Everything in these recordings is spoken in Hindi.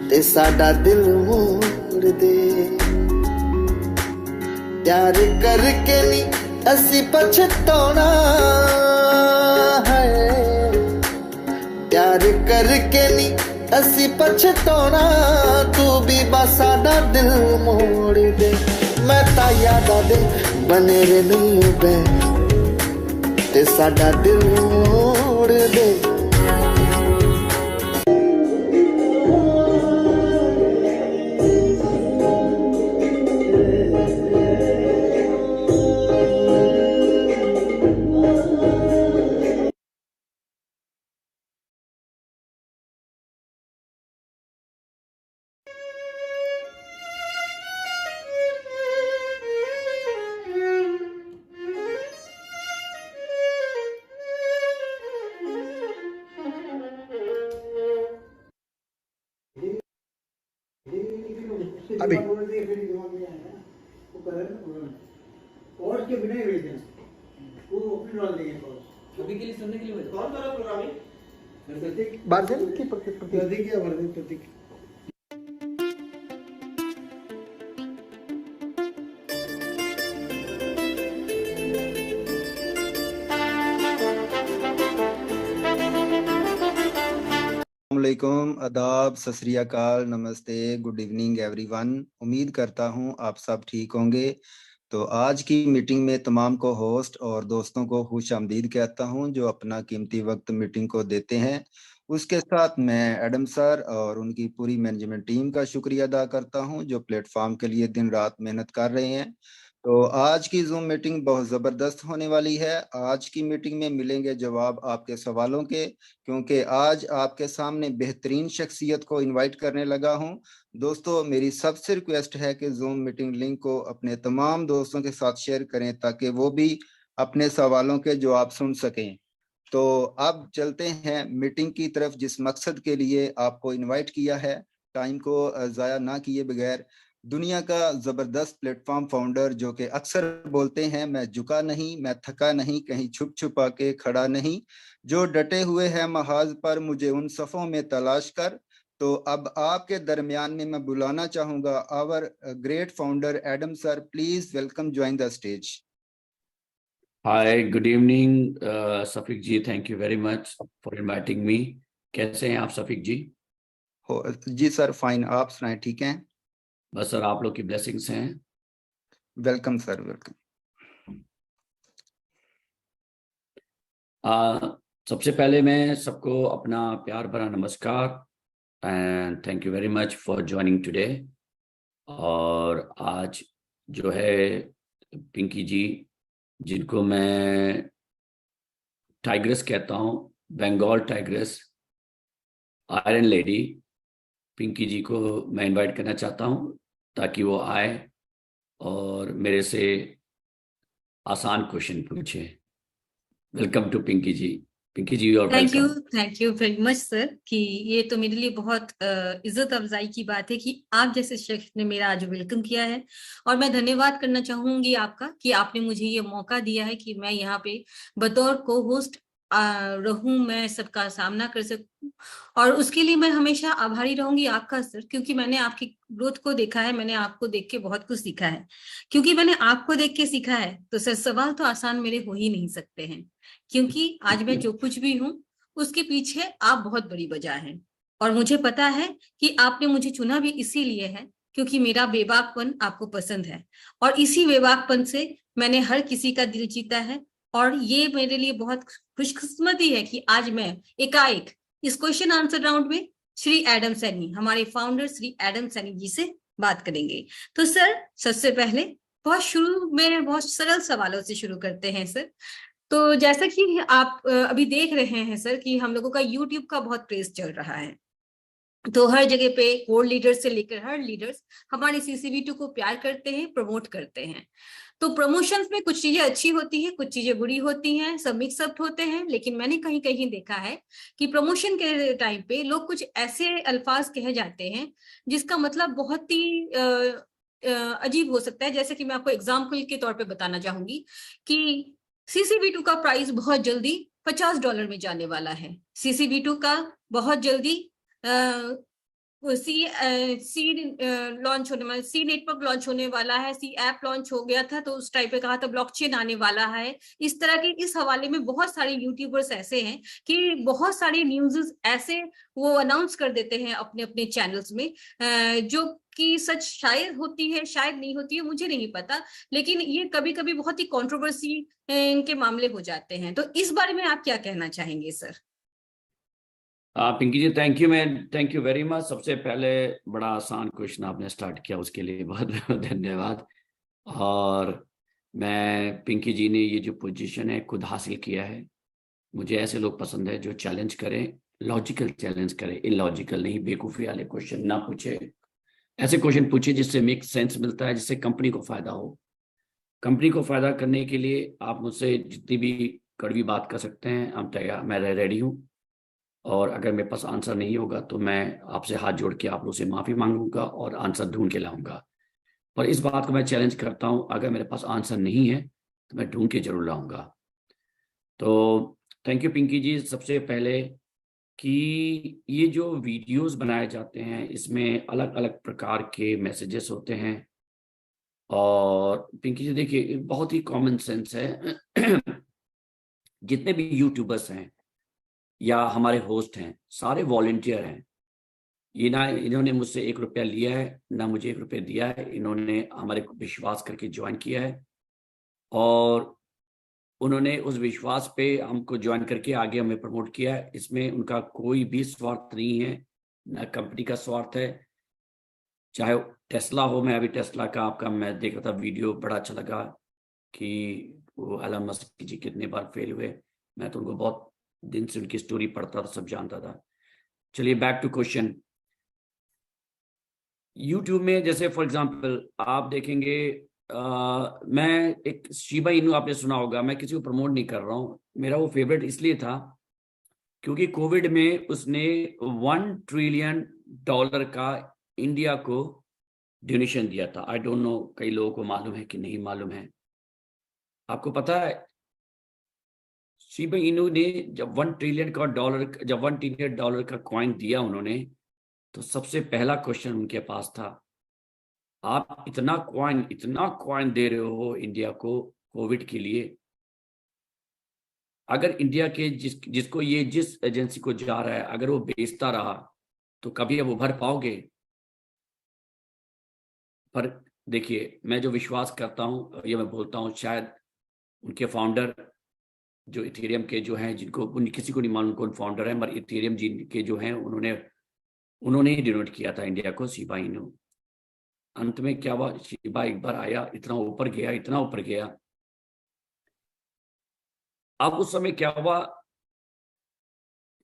ते साडा दिल मोड़ दे। प्यार करके नी असी पछताना है, प्यार करके नी असी पछताना, तू भी बस साडा दिल मोड़ दे। मैं ता यादा दे बने रे नहीं बे, ते साडा दिल मोड़ दे। अभी और के बिना ही भेज देना, वो अपनी डाल देंगे। अभी के लिए सुनने के लिए कौन सा प्रोग्राम है? प्रतीक बार्जन की प्रतीक प्रतीक या वर्दी प्रतीक। अस्सलामुअलैकुम, आदाब, सत श्री अकाल, नमस्ते, गुड इवनिंग एवरीवन। उम्मीद करता हूं आप सब ठीक होंगे। तो आज की मीटिंग में तमाम को होस्ट और दोस्तों को खुश आमदीद कहता हूं जो अपना कीमती वक्त मीटिंग को देते हैं। उसके साथ मैं एडम सर और उनकी पूरी मैनेजमेंट टीम का शुक्रिया अदा करता हूं जो प्लेटफॉर्म के लिए दिन रात मेहनत कर रहे हैं। तो आज की जूम मीटिंग बहुत ज़बरदस्त होने वाली है। आज की मीटिंग में मिलेंगे जवाब आपके सवालों के, क्योंकि आज आपके सामने बेहतरीन शख्सियत को इनवाइट करने लगा हूं। दोस्तों, मेरी सबसे रिक्वेस्ट है कि जूम मीटिंग लिंक को अपने तमाम दोस्तों के साथ शेयर करें ताकि वो भी अपने सवालों के जवाब सुन सकें। तो अब चलते हैं मीटिंग की तरफ जिस मकसद के लिए आपको इनवाइट किया है। टाइम को ज़ाया ना किए बगैर दुनिया का ज़बरदस्त प्लेटफॉर्म फाउंडर जो कि अक्सर बोलते हैं मैं झुका नहीं, मैं थका नहीं, कहीं छुप छुपा के खड़ा नहीं, जो डटे हुए हैं महाज पर मुझे उन सफ़ों में तलाश कर। तो अब आपके दरमियान में मैं बुलाना चाहूँगा our great founder Adam sir. Please welcome, join the stage. Hi, good evening Shafiq ji, thank you very much for inviting me. कैसे हैं आप सफीक जी? हो जी सर, फाइन, आप सुनाएं, ठीक हैं? बस सर, आप लोग की ब्लेसिंग्स हैं। Welcome sir, welcome. सबसे पहले मैं सबको अपना प्यार भरा नमस्कार and thank you very much for joining today. और आज जो है पिंकी जी, जिनको मैं टाइग्रेस कहता हूँ, Bengal tigress, iron lady, Pinky ji को मैं इनवाइट करना चाहता हूँ ताकि वो आए और मेरे से आसान क्वेश्चन पूछे। वेलकम टू पिंकी जी। पिंकी जी और welcome. Thank you very much sir कि ये तो मेरे लिए बहुत इज्जत अफजाई की बात है कि आप जैसे शख्स ने मेरा आज वेलकम किया है। और मैं धन्यवाद करना चाहूंगी आपका कि आपने मुझे ये मौका दिया है कि मैं यहाँ पे बतौर को होस्ट रहूं, मैं सबका सामना कर सकूं। और उसके लिए मैं हमेशा आभारी रहूंगी आपका सर, क्योंकि मैंने आपकी ग्रोथ को देखा है, मैंने आपको देख के बहुत कुछ सीखा है। क्योंकि मैंने आपको देख के सीखा है तो सर सवाल तो आसान मेरे हो ही नहीं सकते हैं, क्योंकि आज मैं जो कुछ भी हूँ उसके पीछे आप बहुत बड़ी वजह हैं। और मुझे पता है कि आपने मुझे चुना भी इसीलिए है क्योंकि मेरा बेबाकपन आपको पसंद है, और इसी बेबाकपन से मैंने हर किसी का दिल जीता है। और ये मेरे लिए बहुत खुशकिस्मती है कि आज मैं एकाएक इस क्वेश्चन आंसर राउंड में श्री एडम सैनी, हमारे फाउंडर श्री एडम सैनी जी से बात करेंगे। तो सर, सबसे पहले बहुत सरल सवालों से शुरू करते हैं सर। तो जैसा कि आप अभी देख रहे हैं सर कि हम लोगों का यूट्यूब का बहुत क्रेज चल रहा है, तो हर जगह पे कोर लीडर्स से लेकर हर लीडर्स हमारे CCV2 को प्यार करते हैं, प्रमोट करते हैं। तो प्रमोशंस में कुछ चीजें अच्छी होती हैं, कुछ चीजें बुरी होती हैं, सब मिक्सअप होते हैं। लेकिन मैंने कहीं कहीं देखा है कि प्रमोशन के टाइम पे लोग कुछ ऐसे अल्फाज कहे जाते हैं जिसका मतलब बहुत ही अजीब हो सकता है। जैसे कि मैं आपको एग्जाम्पल के तौर पे बताना चाहूंगी कि CCV2 का प्राइस बहुत जल्दी $50 में जाने वाला है। CCV2 का बहुत जल्दी सी लॉन्च होने वाला, सी नेटवर्क लॉन्च होने वाला है, सी ऐप लॉन्च हो गया था तो उस टाइप पे कहा था ब्लॉकचेन आने वाला है। इस तरह के इस हवाले में बहुत सारे यूट्यूबर्स ऐसे हैं कि बहुत सारे न्यूज़ ऐसे वो अनाउंस कर देते हैं अपने अपने चैनल्स में, जो कि सच शायद होती है शायद नहीं होती है, मुझे नहीं पता, लेकिन ये कभी कभी बहुत ही कंट्रोवर्सी के मामले हो जाते हैं। तो इस बारे में आप क्या कहना चाहेंगे sir? Pinky ji thank you very much. सबसे पहले बड़ा आसान क्वेश्चन आपने स्टार्ट किया, उसके लिए बहुत बहुत धन्यवाद। और मैं, पिंकी जी ने ये जो पोजीशन है खुद हासिल किया है। मुझे ऐसे लोग पसंद है जो चैलेंज करें, लॉजिकल चैलेंज करें, इलॉजिकल नहीं, बेवकूफ़ी वाले क्वेश्चन ना पूछे। ऐसे क्वेश्चन पूछिए जिससे मेक सेंस मिलता है, जिससे कंपनी को फायदा हो। कंपनी को फायदा करने के लिए आप मुझसे जितनी भी कड़वी बात कर सकते हैं, हम तैयार, मैं रेडी हूँ। और अगर मेरे पास आंसर नहीं होगा तो मैं आपसे हाथ जोड़ के आप लोगों से माफ़ी मांगूंगा और आंसर ढूंढ के लाऊंगा। पर इस बात को मैं चैलेंज करता हूँ, अगर मेरे पास आंसर नहीं है तो मैं ढूंढ के जरूर लाऊंगा। तो थैंक यू पिंकी जी। सबसे पहले कि ये जो वीडियोस बनाए जाते हैं इसमें अलग अलग प्रकार के मैसेजेस होते हैं। और पिंकी जी देखिए, बहुत ही कॉमन सेंस है। जितने भी यूट्यूबर्स हैं या हमारे होस्ट हैं, सारे वॉलंटियर हैं। ये ना इन्होंने मुझसे 1 रुपया लिया है, ना मुझे 1 रुपया दिया है। इन्होंने हमारे को विश्वास करके ज्वाइन किया है और उन्होंने उस विश्वास पे हमको ज्वाइन करके आगे हमें प्रमोट किया है। इसमें उनका कोई भी स्वार्थ नहीं है, ना कंपनी का स्वार्थ है। चाहे टेस्ला हो, मैं अभी टेस्ला का आपका मैं देख रहा था वीडियो, बड़ा अच्छा लगा कि वो एलन मस्क जी कितने बार फेल हुए। मैं तो उनको बहुत दिन से उनकी स्टोरी पढ़ता था, सब जानता था। चलिए बैक टू क्वेश्चन। यूट्यूब में जैसे फॉर एग्जांपल आप देखेंगे, मैं एक शिबा इनू, आपने सुना होगा, मैं किसी को प्रमोट नहीं कर रहा हूँ, मेरा वो फेवरेट इसलिए था क्योंकि कोविड में उसने $1 ट्रिलियन का इंडिया को डोनेशन दिया था। आई डोंट नो कई लोगों को मालूम है कि नहीं मालूम है। आपको पता है शिबा इनू ने जब $1 ट्रिलियन का कॉइन दिया उन्होंने, तो सबसे पहला क्वेश्चन उनके पास था, आप इतना कॉइन दे रहे हो इंडिया को कोविड के लिए, अगर इंडिया के जिस एजेंसी को जा रहा है अगर वो बेचता रहा तो कभी अब उभर पाओगे? पर देखिए, मैं जो विश्वास करता हूँ ये मैं बोलता हूँ, शायद उनके फाउंडर जो इथेरियम के जो हैं, जिनको किसी को नहीं मालूम कौन फाउंडर है, मगर इथेरियम जिनके जो हैं उन्होंने ही डोनेट किया था इंडिया को, शिबा इनू। अंत में क्या हुआ, शिबा एक बार आया, इतना ऊपर गया। अब उस समय क्या हुआ,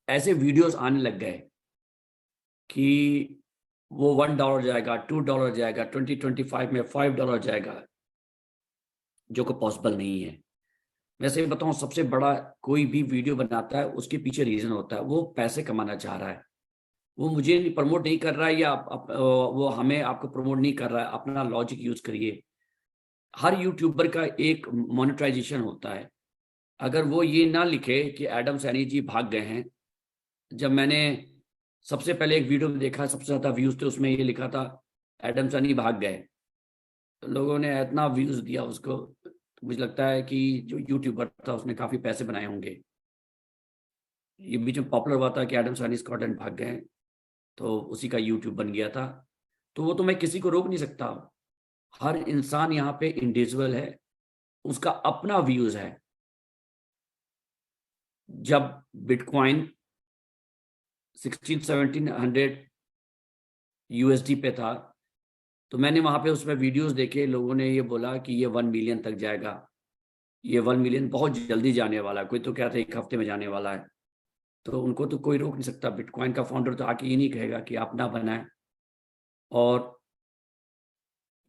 ऐसे वीडियोस आने लग गए कि वो $1 जाएगा, $2 जाएगा, 2025 में $5 जाएगा, जो कि पॉसिबल नहीं है। वैसे बताऊं, सबसे बड़ा कोई भी वीडियो बनाता है उसके पीछे रीजन होता है, वो पैसे कमाना चाह रहा है। वो मुझे प्रमोट नहीं कर रहा है या वो हमें आपको प्रमोट नहीं कर रहा है। अपना लॉजिक यूज करिए। हर यूट्यूबर का एक मोनेटाइजेशन होता है। अगर वो ये ना लिखे कि एडम सैनी जी भाग गए हैं, जब मैंने सबसे पहले एक वीडियो में देखा, सबसे ज्यादा व्यूज थे, उसमें ये लिखा था एडम सैनी भाग गए, तो लोगों ने इतना व्यूज दिया उसको, तो मुझे लगता है कि जो यूट्यूबर था उसने काफी पैसे बनाए होंगे। ये बीच में पॉपुलर हुआ था कि एडम सैनी स्कॉटलैंड भाग गए, तो उसी का यूट्यूब बन गया था। तो वो तो मैं किसी को रोक नहीं सकता। हर इंसान यहाँ पे इंडिविजुअल है, उसका अपना व्यूज है। जब बिटकॉइन 1600-1700 USD पे था, तो मैंने वहां पे उसमें वीडियोस देखे, लोगों ने ये बोला कि ये 1 मिलियन तक जाएगा, ये 1 मिलियन बहुत जल्दी जाने वाला है, कोई तो कहता है 1 हफ्ते में जाने वाला है। तो उनको तो कोई रोक नहीं सकता। बिटकॉइन का फाउंडर तो आके ये नहीं कहेगा कि आप ना बनाएं। और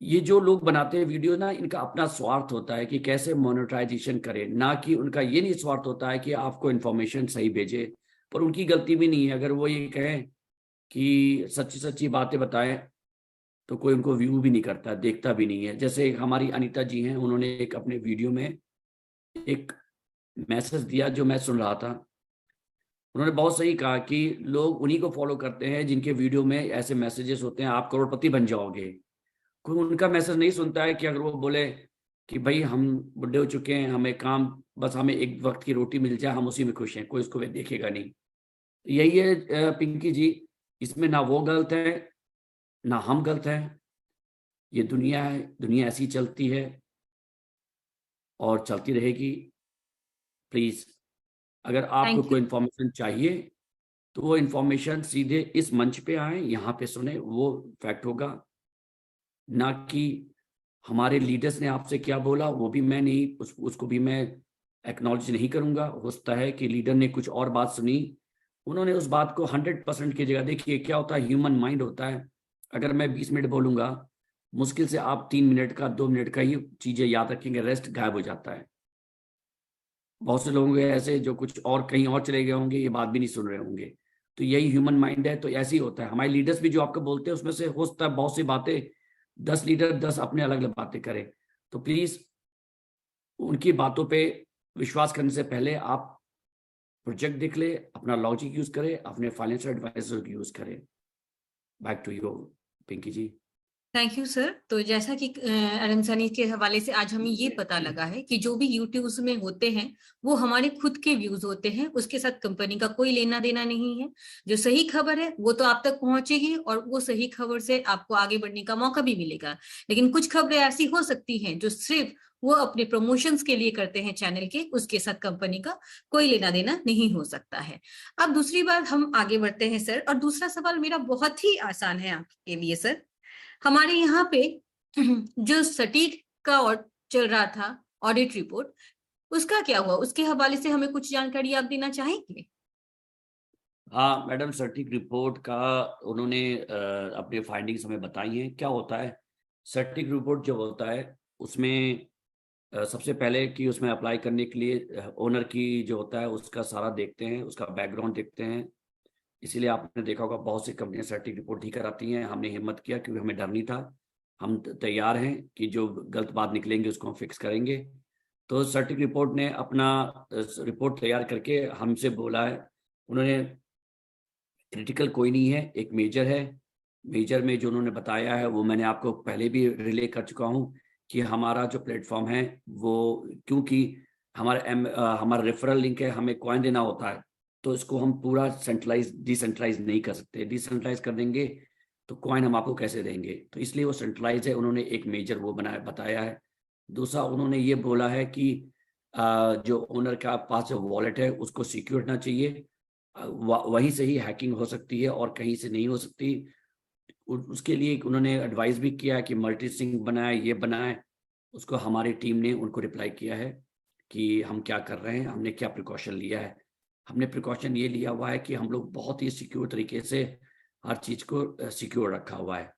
ये जो लोग बनाते हैं वीडियो ना, इनका अपना स्वार्थ होता है कि कैसे मोनेटाइजेशन करें, ना कि उनका ये नहीं स्वार्थ होता है कि आपको इन्फॉर्मेशन सही भेजे। पर उनकी गलती भी नहीं है, अगर वो ये कहें कि सच्ची सच्ची बातें बताएं तो कोई उनको व्यू भी नहीं करता, देखता भी नहीं है। जैसे हमारी अनीता जी हैं, उन्होंने एक अपने वीडियो में एक मैसेज दिया जो मैं सुन रहा था। उन्होंने बहुत सही कहा कि लोग उन्हीं को फॉलो करते हैं जिनके वीडियो में ऐसे मैसेजेस होते हैं, आप करोड़पति बन जाओगे। कोई उनका मैसेज नहीं सुनता है कि अगर वो बोले कि भाई हम बुढ़े हो चुके हैं, हमें काम, बस हमें एक वक्त की रोटी मिल जाए, हम उसी में खुश हैं, कोई उसको देखेगा नहीं। यही है पिंकी जी, इसमें ना वो गलत है ना हम गलत हैं। ये दुनिया है, दुनिया ऐसी चलती है और चलती रहेगी। प्लीज, अगर आपको थैंक कोई यू। इंफॉर्मेशन चाहिए तो वो इंफॉर्मेशन सीधे इस मंच पे आए, यहाँ पे सुने, वो फैक्ट होगा। ना कि हमारे लीडर्स ने आपसे क्या बोला वो भी मैं नहीं, उसको भी मैं एक्नॉलेज नहीं करूंगा। हो सकता है कि लीडर ने कुछ और बात सुनी, उन्होंने उस बात को 100% की जगह, देखिए क्या होता है, ह्यूमन माइंड होता है। अगर मैं 20 मिनट बोलूंगा, मुश्किल से आप 3 मिनट का 2 मिनट का ही चीजें याद रखेंगे, रेस्ट गायब हो जाता है। बहुत से लोग होंगे ऐसे जो कुछ और कहीं और चले गए होंगे, ये बात भी नहीं सुन रहे होंगे। तो यही ह्यूमन माइंड है, तो ऐसे ही होता है। हमारे लीडर्स भी जो आपको बोलते हैं उसमें से हो सकता है बहुत सी बातें 10 लीडर 10 अपने अलग अलग बातें करें। तो प्लीज उनकी बातों पे विश्वास करने से पहले आप प्रोजेक्ट देख ले, अपना लॉजिक यूज करें, अपने फाइनेंशियल एडवाइजर यूज करें। Back to you Pinky ji. Thank you sir. तो जैसा कि अरनसानी के हवाले से आज हमें ये पता लगा है कि जो भी यूट्यूब में होते हैं वो हमारे खुद के व्यूज होते हैं, उसके साथ कंपनी का कोई लेना देना नहीं है। जो सही खबर है वो तो आप तक पहुंचेगी और वो सही खबर से आपको आगे बढ़ने का मौका भी मिलेगा। लेकिन कुछ खबरें ऐसी हो सकती हैं जो सिर्फ वो अपने प्रमोशंस के लिए करते हैं चैनल के, उसके साथ कंपनी का कोई लेना देना नहीं हो सकता है। अब दूसरी बात, हम आगे बढ़ते हैं सर। और दूसरा सवाल मेरा बहुत ही आसान है आपके लिए सर। हमारे यहाँ पे जो सटीक का और चल रहा था ऑडिट रिपोर्ट, उसका क्या हुआ? उसके हवाले से हमें कुछ जानकारी आप देना चाहेंगे? हाँ मैडम, सटीक रिपोर्ट का उन्होंने अपने फाइंडिंग्स हमें बताई हैं। क्या होता है सटीक रिपोर्ट जो होता है उसमें सबसे पहले कि उसमें अप्लाई करने के लिए ओनर की जो होता है उसका सारा देखते हैं, उसका बैकग्राउंड देखते हैं। इसीलिए आपने देखा होगा बहुत सी कंपनियां सटीक रिपोर्ट ही कराती हैं। हमने हिम्मत किया क्योंकि हमें डर नहीं था, हम तैयार हैं कि जो गलत बात निकलेंगे उसको हम फिक्स करेंगे। तो सटीक रिपोर्ट ने अपना रिपोर्ट तैयार करके हमसे बोला है, उन्होंने क्रिटिकल कोई नहीं है, एक मेजर है। मेजर में जो उन्होंने बताया है वो मैंने आपको पहले भी रिले कर चुका हूँ कि हमारा जो प्लेटफॉर्म है वो, क्योंकि हमारा रेफरल लिंक है, हमें कॉइन देना होता है, तो इसको हम पूरा डिसेंट्रलाइज नहीं कर सकते। डिसेंट्रलाइज कर देंगे तो कॉइन हम आपको कैसे देंगे, तो इसलिए वो सेंट्रलाइज है। उन्होंने एक मेजर वो बताया है। दूसरा उन्होंने ये बोला है कि जो ओनर का पास जो वॉलेट है उसको सिक्योर होना चाहिए, वहीं से ही हैकिंग हो सकती है और कहीं से नहीं हो सकती। उसके लिए उन्होंने एडवाइस भी किया कि मल्टी सिंक बनाए, ये बनाए। उसको हमारी टीम ने उनको रिप्लाई किया है कि हम क्या कर रहे हैं, हमने क्या प्रिकॉशन लिया है। हमने प्रिकॉशन ये लिया हुआ है कि हम लोग बहुत ही सिक्योर तरीके से हर चीज़ को सिक्योर रखा हुआ है।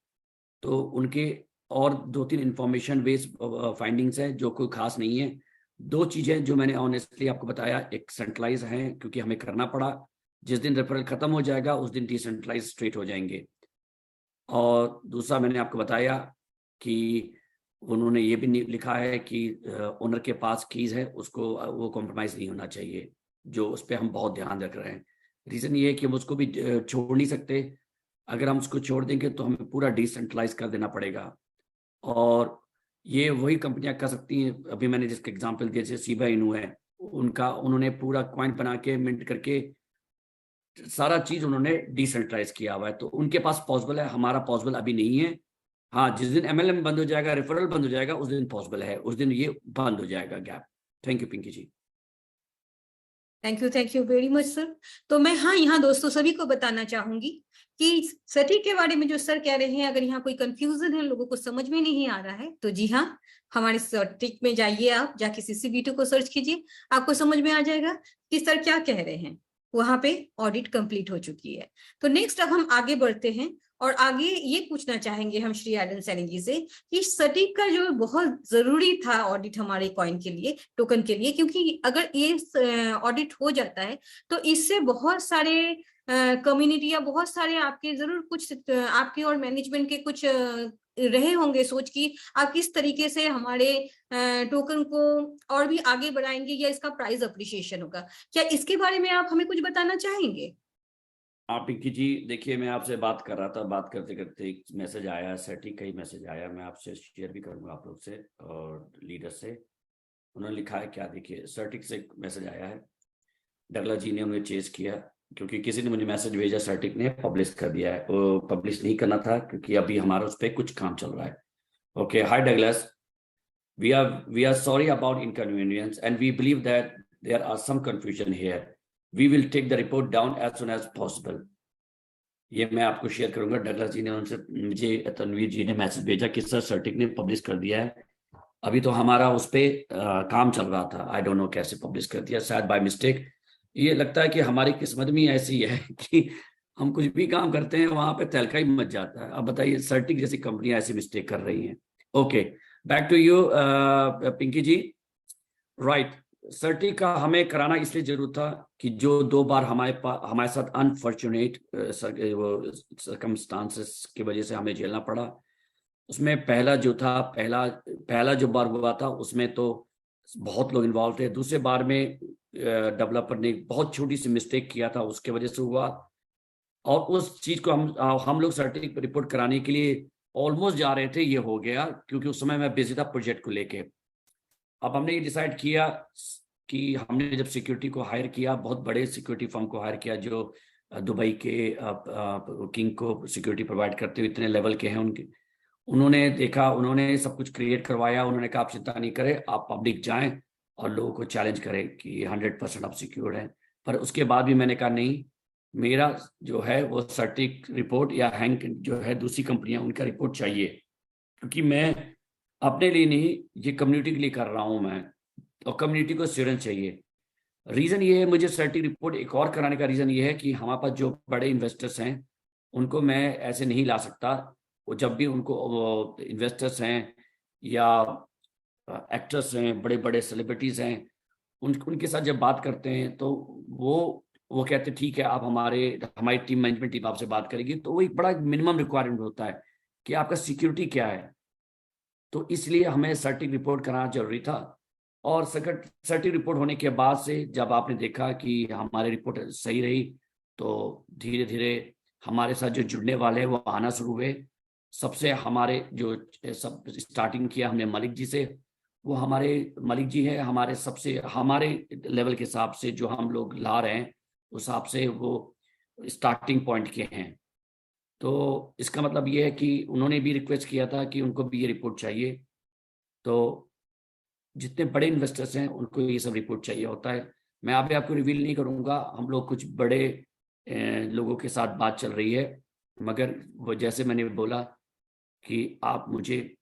तो उनके और 2-3 इंफॉर्मेशन बेस्ड फाइंडिंग्स हैं जो कोई खास नहीं है। 2 चीज़ें जो मैंने ऑनेस्टली आपको बताया, एक सेंट्रलाइज है क्योंकि हमें करना पड़ा, जिस दिन रेफरल खत्म हो जाएगा उस दिन डिसेंट्रलाइज स्ट्रेट हो जाएंगे। और दूसरा मैंने आपको बताया कि उन्होंने ये भी लिखा है कि ओनर के पास कीज है, उसको वो कॉम्प्रोमाइज़ नहीं होना चाहिए, जो उस पर हम बहुत ध्यान रख रहे हैं। रीज़न ये है कि हम उसको भी छोड़ नहीं सकते। अगर हम उसको छोड़ देंगे तो हमें पूरा डिसेंट्रलाइज कर देना पड़ेगा। और ये वही कंपनियां कर सकती हैं। अभी मैंने जिसके एग्जांपल दिए जैसे शिबा इनू है, उन्होंने पूरा कॉइन बना के मिंट करके सारा चीज उन्होंने डिसेंट्रलाइज किया हुआ है, तो उनके पास पॉसिबल है, हमारा पॉसिबल अभी नहीं है। हाँ, जिस दिन MLM बंद हो जाएगा, रेफरल बंद हो जाएगा, उस दिन पॉसिबल है, उस दिन ये बंद हो जाएगा gap. Thank you Pinky ji. Thank you very much sir. तो मैं यहाँ दोस्तों सभी को बताना चाहूंगी कि सटीक के बारे में जो सर कह रहे हैं, अगर यहाँ कोई कंफ्यूजन है, लोगों को समझ में नहीं आ रहा है, तो जी हाँ, हमारे सटीक में जाइए, आप जाके CCB2 को सर्च कीजिए, आपको समझ में आ जाएगा कि सर क्या कह रहे हैं। वहां पे ऑडिट कंप्लीट हो चुकी है। तो नेक्स्ट अब हम आगे बढ़ते हैं और आगे ये पूछना चाहेंगे हम श्री एडन सैनी जी से कि सटीक का जो बहुत जरूरी था ऑडिट हमारे कॉइन के लिए, टोकन के लिए, क्योंकि अगर ये ऑडिट हो जाता है तो इससे बहुत सारे कम्युनिटी या बहुत सारे आपके जरूर कुछ आपके और मैनेजमेंट के कुछ रहे होंगे सोच की आप किस तरीके से हमारे टोकन को और भी आगे बढ़ाएंगे या इसका प्राइस अप्रिशिएशन होगा। क्या इसके बारे में आप हमें कुछ बताना चाहेंगे? आप पिंकी जी देखिए, मैं आपसे बात कर रहा था, बात करते करते एक मैसेज आया, सेटिंग का ही मैसेज आया, मैं आपसे शेयर भी करूंगा आप लोग से और लीडर से। उन्होंने लिखा है क्या, देखिए सर्टिक से एक मैसेज आया है, डगला जी ने उन्हें चेज किया क्योंकि किसी ने मुझे मैसेज भेजा, सर्टिक ने पब्लिश कर दिया है, वो पब्लिश नहीं करना था क्योंकि अभी हमारा उस पर कुछ काम चल रहा है। Okay, hi Douglas, we are sorry about inconvenience and we believe that there are some confusion here. We will take the report down as soon as possible. ये मैं आपको शेयर करूंगा। डगलस जी ने उनसे मुझे तनवीर जी ने मैसेज भेजा कि सर सर्टिक ने पब्लिश कर दिया है, अभी तो हमारा उस पर काम चल रहा था, आई डोंट नो कैसे पब्लिश कर दिया, शायद बाय मिस्टेक। ये लगता है कि हमारी किस्मत में ऐसी है कि हम कुछ भी काम करते हैं वहां पे तहलका ही मच जाता है। अब बताइए सर्टिक जैसी कंपनियां ऐसी मिस्टेक कर रही हैं। Okay, back to you Pinky ji. Right, सर्टिक का हमें कराना इसलिए जरूर था कि जो 2 बार हमारे साथ अनफॉर्चुनेट सर्कमस्टांसेस की वजह से हमें झेलना पड़ा, उसमें पहला जो बार हुआ था उसमें तो बहुत लोग इन्वॉल्व थे। दूसरे बार में डेवलपर ने बहुत छोटी सी मिस्टेक किया था, उसके वजह से हुआ, और उस चीज को हम लोग सर्टिक रिपोर्ट कराने के लिए ऑलमोस्ट जा रहे थे, ये हो गया क्योंकि उस समय मैं बिजी था प्रोजेक्ट को लेके। अब हमने ये डिसाइड किया कि हमने जब सिक्योरिटी को हायर किया, बहुत बड़े सिक्योरिटी फर्म को हायर किया जो दुबई के किंग को सिक्योरिटी प्रोवाइड करते हुए इतने लेवल के हैं उन्होंने देखा, उन्होंने सब कुछ क्रिएट करवाया, उन्होंने कहा आप चिंता नहीं करें, आप पब्लिक जाएं और लोगों को चैलेंज करें कि 100% आप सिक्योर हैं। पर उसके बाद भी मैंने कहा नहीं, मेरा जो है वो सर्टिक रिपोर्ट या हैंक जो है दूसरी कंपनियां उनका रिपोर्ट चाहिए, क्योंकि मैं अपने लिए नहीं, ये कम्युनिटी के लिए कर रहा हूं मैं, और कम्युनिटी को एश्योरेंस चाहिए। रीजन ये है मुझे सर्टिक रिपोर्ट एक और कराने का रीजन ये है कि हमारे पास जो बड़े इन्वेस्टर्स हैं उनको मैं ऐसे नहीं ला सकता। वो जब भी उनको इन्वेस्टर्स हैं या एक्टर्स हैं, बड़े बड़े सेलिब्रिटीज हैं, उनके साथ जब बात करते हैं तो वो कहते हैं ठीक है, आप हमारी टीम मैनेजमेंट टीम आपसे बात करेगी, तो वो एक बड़ा मिनिमम रिक्वायरमेंट होता है कि आपका सिक्योरिटी क्या है। तो इसलिए हमें सर्टिक रिपोर्ट कराना जरूरी था, और सर्टिक रिपोर्ट होने के बाद से जब आपने देखा कि हमारी रिपोर्ट सही रही, तो धीरे धीरे हमारे साथ जो जुड़ने वाले हैं वो आना शुरू हुए। सबसे हमारे जो सब स्टार्टिंग किया हमने मलिक जी से, वो मलिक जी है हमारे लेवल के हिसाब से जो हम लोग ला रहे हैं उस हिसाब से वो स्टार्टिंग पॉइंट के हैं। तो इसका मतलब ये है कि उन्होंने भी रिक्वेस्ट किया था कि उनको भी ये रिपोर्ट चाहिए, तो जितने बड़े इन्वेस्टर्स हैं उनको ये सब रिपोर्ट चाहिए होता है। मैं आपको रिवील नहीं करूंगा, हम लोग कुछ बड़े लोगों के साथ बात चल रही है, मगर वो जैसे मैंने बोला कि आप मुझे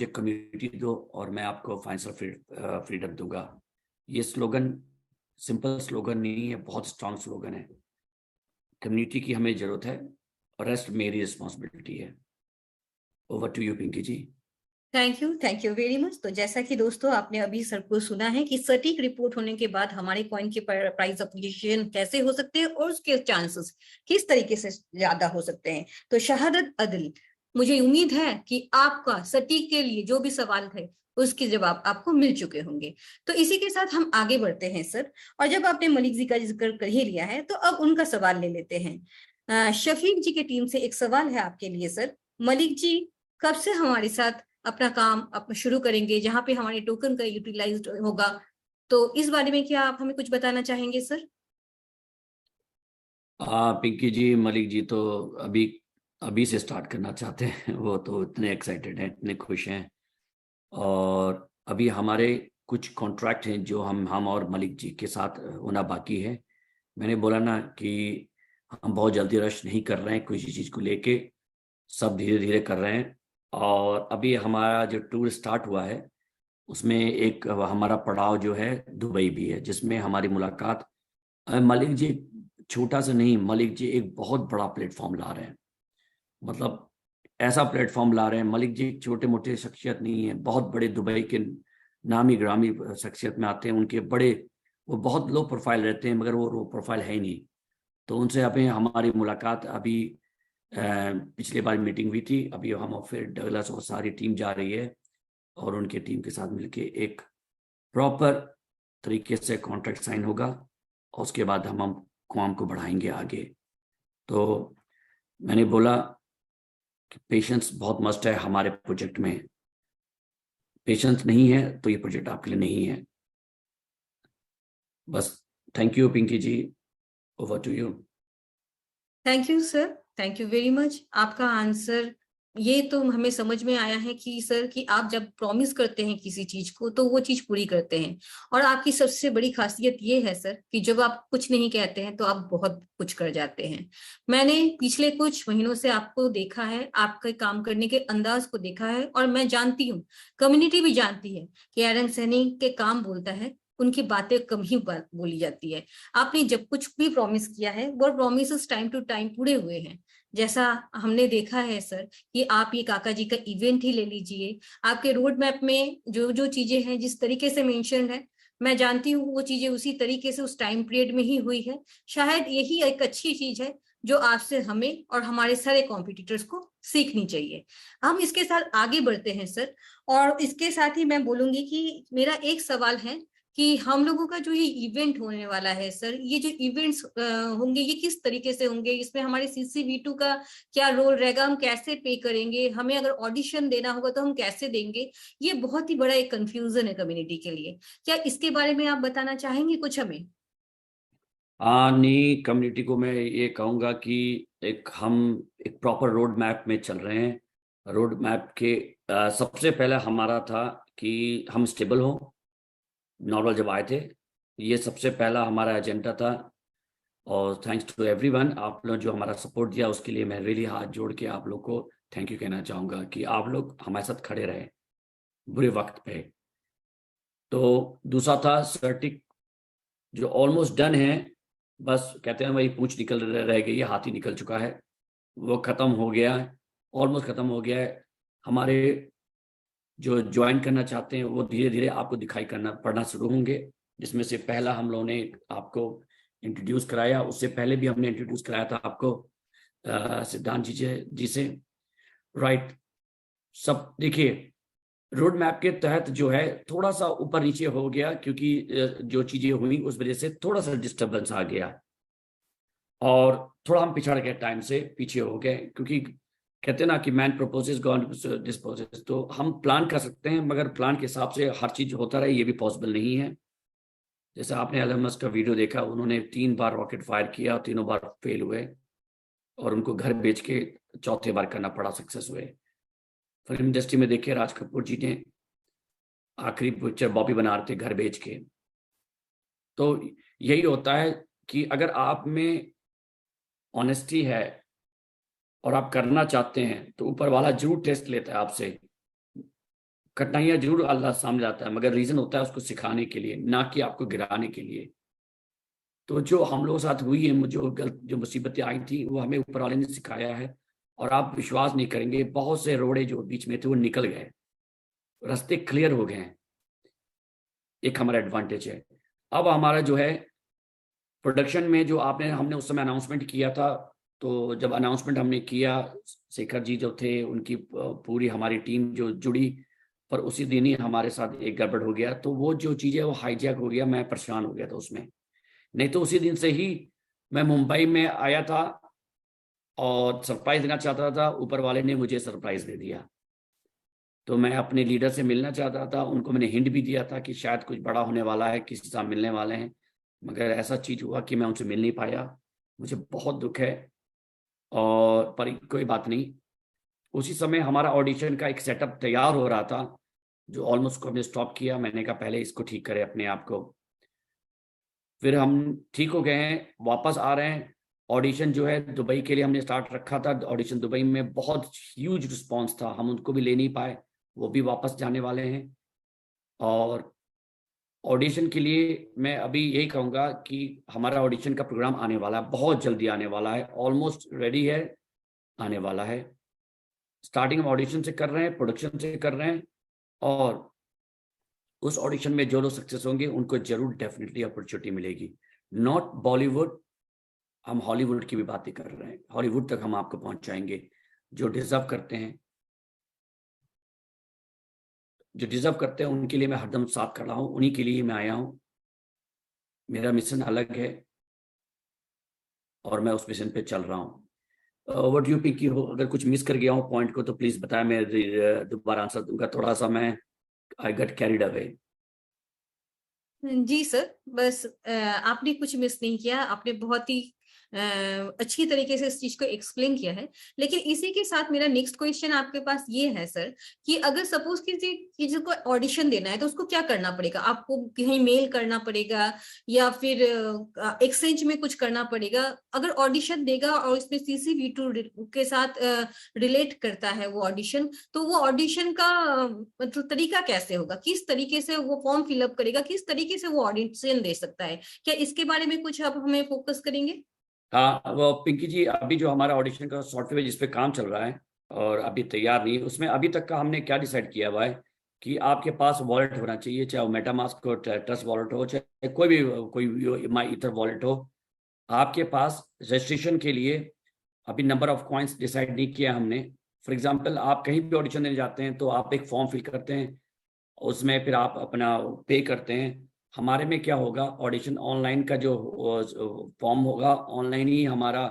कम्युनिटी दो और मैं आपको फाइनेंशियल फ्रीडम दूंगा। ये स्लोगन सिंपल स्लोगन नहीं है, बहुत स्ट्रांग स्लोगन है। कम्युनिटी की हमें जरूरत है और रेस्ट मेरी रिस्पॉन्सिबिलिटी है। Over to you Pinky ji. Thank you very much. तो जैसा कि दोस्तों आपने अभी सर को सुना है कि सर्टिक रिपोर्ट होने के बाद हमारे कॉइन के प्राइस अप्रिशिएशन कैसे हो सकते हैं और उसके चांसेस किस तरीके से ज्यादा हो सकते हैं। तो शहादत अदिल, मुझे उम्मीद है कि आपका सर्टिक के लिए जो भी सवाल थे उसके जवाब आपको मिल चुके होंगे। तो इसी के साथ हम आगे बढ़ते हैं सर, और जब आपने मलिक जी का जिक्र कर ही लिया है तो अब उनका सवाल ले लेते हैं। शफीक जी की टीम से एक सवाल है आपके लिए सर। मलिक जी कब से हमारे साथ अपना काम शुरू करेंगे जहां पे हमारे टोकन का यूटिलाइज होगा, तो इस बारे में क्या आप हमें कुछ बताना चाहेंगे सर? पिंकी जी, मलिक जी तो अभी से स्टार्ट करना चाहते हैं, वो तो इतने एक्साइटेड हैं, इतने खुश हैं, और अभी हमारे कुछ कॉन्ट्रैक्ट हैं जो हम और मलिक जी के साथ होना बाकी है। मैंने बोला ना कि हम बहुत जल्दी रश नहीं कर रहे हैं किसी चीज़ को लेके, सब धीरे धीरे कर रहे हैं। और अभी हमारा जो टूर स्टार्ट हुआ है उसमें एक हमारा पड़ाव जो है दुबई भी है, जिसमें हमारी मुलाकात मलिक जी छोटा सा नहीं, मलिक जी एक बहुत बड़ा प्लेटफॉर्म ला रहे हैं, मतलब ऐसा प्लेटफॉर्म ला रहे हैं। मलिक जी छोटे मोटे शख्सियत नहीं है, बहुत बड़े दुबई के नामी ग्रामी शख्सियत में आते हैं। उनके बड़े वो बहुत लो प्रोफाइल रहते हैं, मगर वो लो प्रोफाइल है ही नहीं। तो उनसे अभी हमारी मुलाकात अभी पिछले बार मीटिंग हुई थी। अभी हम फिर डगलस और सारी टीम जा रही है और उनके टीम के साथ मिलके एक प्रॉपर तरीके से कॉन्ट्रैक्ट साइन होगा और उसके बाद हम काम को बढ़ाएंगे आगे। तो मैंने बोला कि पेशेंस बहुत मस्ट है हमारे प्रोजेक्ट में। पेशेंस नहीं है तो ये प्रोजेक्ट आपके लिए नहीं है। बस thank you Pinky ji, over to you. Thank you sir, thank you very much. आपका आंसर ये तो हमें समझ में आया है कि सर कि आप जब प्रॉमिस करते हैं किसी चीज को तो वो चीज पूरी करते हैं। और आपकी सबसे बड़ी खासियत ये है सर कि जब आप कुछ नहीं कहते हैं तो आप बहुत कुछ कर जाते हैं। मैंने पिछले कुछ महीनों से आपको देखा है, आपके काम करने के अंदाज को देखा है, और मैं जानती हूँ, कम्युनिटी भी जानती है कि एरन सैनी के काम बोलता है, उनकी बातें कम ही बोली जाती है। आपने जब कुछ भी प्रॉमिस किया है वो प्रॉमिस टाइम टू टाइम पूरे हुए हैं। जैसा हमने देखा है सर कि आप ये काका जी का इवेंट ही ले लीजिए, आपके रोड मैप में जो जो चीजें हैं जिस तरीके से मेंशन है, मैं जानती हूँ वो चीजें उसी तरीके से उस टाइम पीरियड में ही हुई है। शायद यही एक अच्छी चीज है जो आपसे हमें और हमारे सारे कॉम्पिटिटर्स को सीखनी चाहिए। हम इसके साथ आगे बढ़ते हैं सर, और इसके साथ ही मैं बोलूंगी कि मेरा एक सवाल है कि हम लोगों का जो ये इवेंट होने वाला है सर, ये जो इवेंट्स होंगे ये किस तरीके से होंगे, इसमें हमारे CCV2 का क्या रोल रहेगा, हम कैसे पे करेंगे, हमें अगर ऑडिशन देना होगा तो हम कैसे देंगे, ये बहुत ही बड़ा एक कंफ्यूजन है कम्युनिटी के लिए। क्या इसके बारे में आप बताना चाहेंगे कुछ हमें? नहीं, कम्युनिटी को मैं ये कहूँगा कि हम एक प्रॉपर रोड मैप में चल रहे हैं। रोड मैप के सबसे पहले हमारा था कि हम स्टेबल हों। नॉर्मल जब आए थे ये सबसे पहला हमारा एजेंडा था, और थैंक्स टू एवरीवन, आप लोग जो हमारा सपोर्ट दिया उसके लिए मैं रियली हाथ जोड़ के आप लोग को थैंक यू कहना चाहूँगा कि आप लोग हमारे साथ खड़े रहे बुरे वक्त पे। तो दूसरा था सर्टिक, जो ऑलमोस्ट डन है, बस कहते हैं वही पूंछ निकल रह गई है, हाथी निकल चुका है, वो खत्म हो गया है, ऑलमोस्ट खत्म हो गया है। हमारे जो ज्वाइन करना चाहते हैं वो धीरे धीरे आपको दिखाई पड़ना शुरू होंगे, जिसमें से पहला हम लोगों ने आपको इंट्रोड्यूस कराया, उससे पहले भी हमने इंट्रोड्यूस कराया था आपको सिद्धांत जी से, राइट। सब देखिए रोड मैप के तहत जो है थोड़ा सा ऊपर नीचे हो गया, क्योंकि जो चीजें हुई उस वजह से थोड़ा सा डिस्टर्बेंस आ गया और थोड़ा हम पिछड़ गए, टाइम से पीछे हो गए, क्योंकि कहते हैं ना कि मैन प्रपोजेस गॉड डिस्पोजेस। तो हम प्लान कर सकते हैं मगर प्लान के हिसाब से हर चीज होता रहे ये भी पॉसिबल नहीं है। जैसे आपने एलन मस्क का वीडियो देखा, उन्होंने 3 बार रॉकेट फायर किया, तीनों बार फेल हुए और उनको घर बेच के चौथे बार करना पड़ा, सक्सेस हुए। फिल्म इंडस्ट्री में देखिए राज कपूर जी ने आखिरी पिक्चर बॉबी बना रहे थे घर बेच के। तो यही होता है कि अगर आप में ऑनेस्टी है और आप करना चाहते हैं तो ऊपर वाला जरूर टेस्ट लेता है आपसे। कठिनाइयां जरूर अल्लाह सामने लाता है, मगर रीजन होता है उसको सिखाने के लिए, ना कि आपको गिराने के लिए। तो जो हम लोगों के साथ हुई है, जो मुसीबतें आई थी वो हमें ऊपर वाले ने सिखाया है। और आप विश्वास नहीं करेंगे, बहुत से रोड़े जो बीच में थे वो निकल गए, रास्ते क्लियर हो गए हैं। एक हमारा एडवांटेज है। अब हमारा जो है प्रोडक्शन में जो हमने उस समय अनाउंसमेंट किया था, तो जब अनाउंसमेंट हमने किया, शेखर जी जो थे उनकी पूरी हमारी टीम जो जुड़ी, पर उसी दिन ही हमारे साथ एक गड़बड़ हो गया, तो वो जो चीज़ है वो हाईजैक हो गया। मैं परेशान हो गया था उसमें, नहीं तो उसी दिन से ही मैं मुंबई में आया था और सरप्राइज देना चाहता था, ऊपर वाले ने मुझे सरप्राइज दे दिया। तो मैं अपने लीडर से मिलना चाहता था, उनको मैंने हिंट भी दिया था कि शायद कुछ बड़ा होने वाला है, किसी से मिलने वाले हैं, मगर ऐसा चीज़ हुआ कि मैं उनसे मिल नहीं पाया। मुझे बहुत दुख है, और पर कोई बात नहीं। उसी समय हमारा ऑडिशन का एक सेटअप तैयार हो रहा था, जो ऑलमोस्ट को हमने स्टॉप किया। मैंने कहा पहले इसको ठीक करें अपने आप को। फिर हम ठीक हो गए हैं, वापस आ रहे हैं। ऑडिशन जो है दुबई के लिए हमने स्टार्ट रखा था, ऑडिशन दुबई में बहुत ह्यूज रिस्पांस था, हम उनको भी ले नहीं पाए, वो भी वापस जाने वाले हैं। और ऑडिशन के लिए मैं अभी यही कहूँगा कि हमारा ऑडिशन का प्रोग्राम आने वाला है, बहुत जल्दी आने वाला है, ऑलमोस्ट रेडी है, आने वाला है। स्टार्टिंग हम ऑडिशन से कर रहे हैं, प्रोडक्शन से कर रहे हैं, और उस ऑडिशन में जो लोग सक्सेस होंगे उनको जरूर डेफिनेटली अपॉर्चुनिटी मिलेगी। नॉट बॉलीवुड, हम हॉलीवुड की भी बातें कर रहे हैं, हॉलीवुड तक हम आपको पहुंचाएंगे। जो डिजर्व करते हैं, जो डिजर्व करते हैं, उनके लिए मैं हरदम साथ कर रहा हूँ, उन्हीं के लिए मैं आया हूँ। मेरा मिशन अलग है और मैं उस मिशन पे चल रहा हूँ। व्हाट यू पिंकी हो, अगर कुछ मिस कर गया हूँ पॉइंट को तो प्लीज बताया, मैं दोबारा आंसर दूंगा। थोड़ा सा मैं आई गेट कैरिड अवे। जी सर, बस आपने कुछ मिस नहीं किया, आपने बहुत ही अच्छी तरीके से इस चीज को एक्सप्लेन किया है। लेकिन इसी के साथ मेरा नेक्स्ट क्वेश्चन आपके पास ये है सर, कि अगर सपोज किसी किसी को ऑडिशन देना है तो उसको क्या करना पड़ेगा? आपको कहीं मेल करना पड़ेगा या फिर एक्सचेंज में कुछ करना पड़ेगा? अगर ऑडिशन देगा और इसमें CCV2 के साथ रिलेट करता है वो ऑडिशन, तो वो ऑडिशन का मतलब तरीका कैसे होगा? किस तरीके से वो फॉर्म फिलअप करेगा? किस तरीके से वो ऑडिशन दे सकता है? क्या इसके बारे में कुछ आप हमें फोकस करेंगे? हाँ, वो पिंकी जी, अभी जो हमारा ऑडिशन का सॉफ्टवेयर जिस पे काम चल रहा है और अभी तैयार नहीं, उसमें अभी तक का हमने क्या डिसाइड किया हुआ है कि आपके पास वॉलेट होना चाहिए, चाहे वो मेटामास्क हो, ट्रस्ट वॉलेट हो, चाहे कोई माई ईथर वॉलेट हो। आपके पास रजिस्ट्रेशन के लिए अभी नंबर ऑफ कॉइन्स डिसाइड नहीं किया हमने। फॉर एग्जाम्पल, आप कहीं भी ऑडिशन देने जाते हैं तो आप एक फॉर्म फिल करते हैं, उसमें फिर आप अपना पे करते हैं। हमारे में क्या होगा, ऑडिशन ऑनलाइन का जो फॉर्म होगा, ऑनलाइन ही हमारा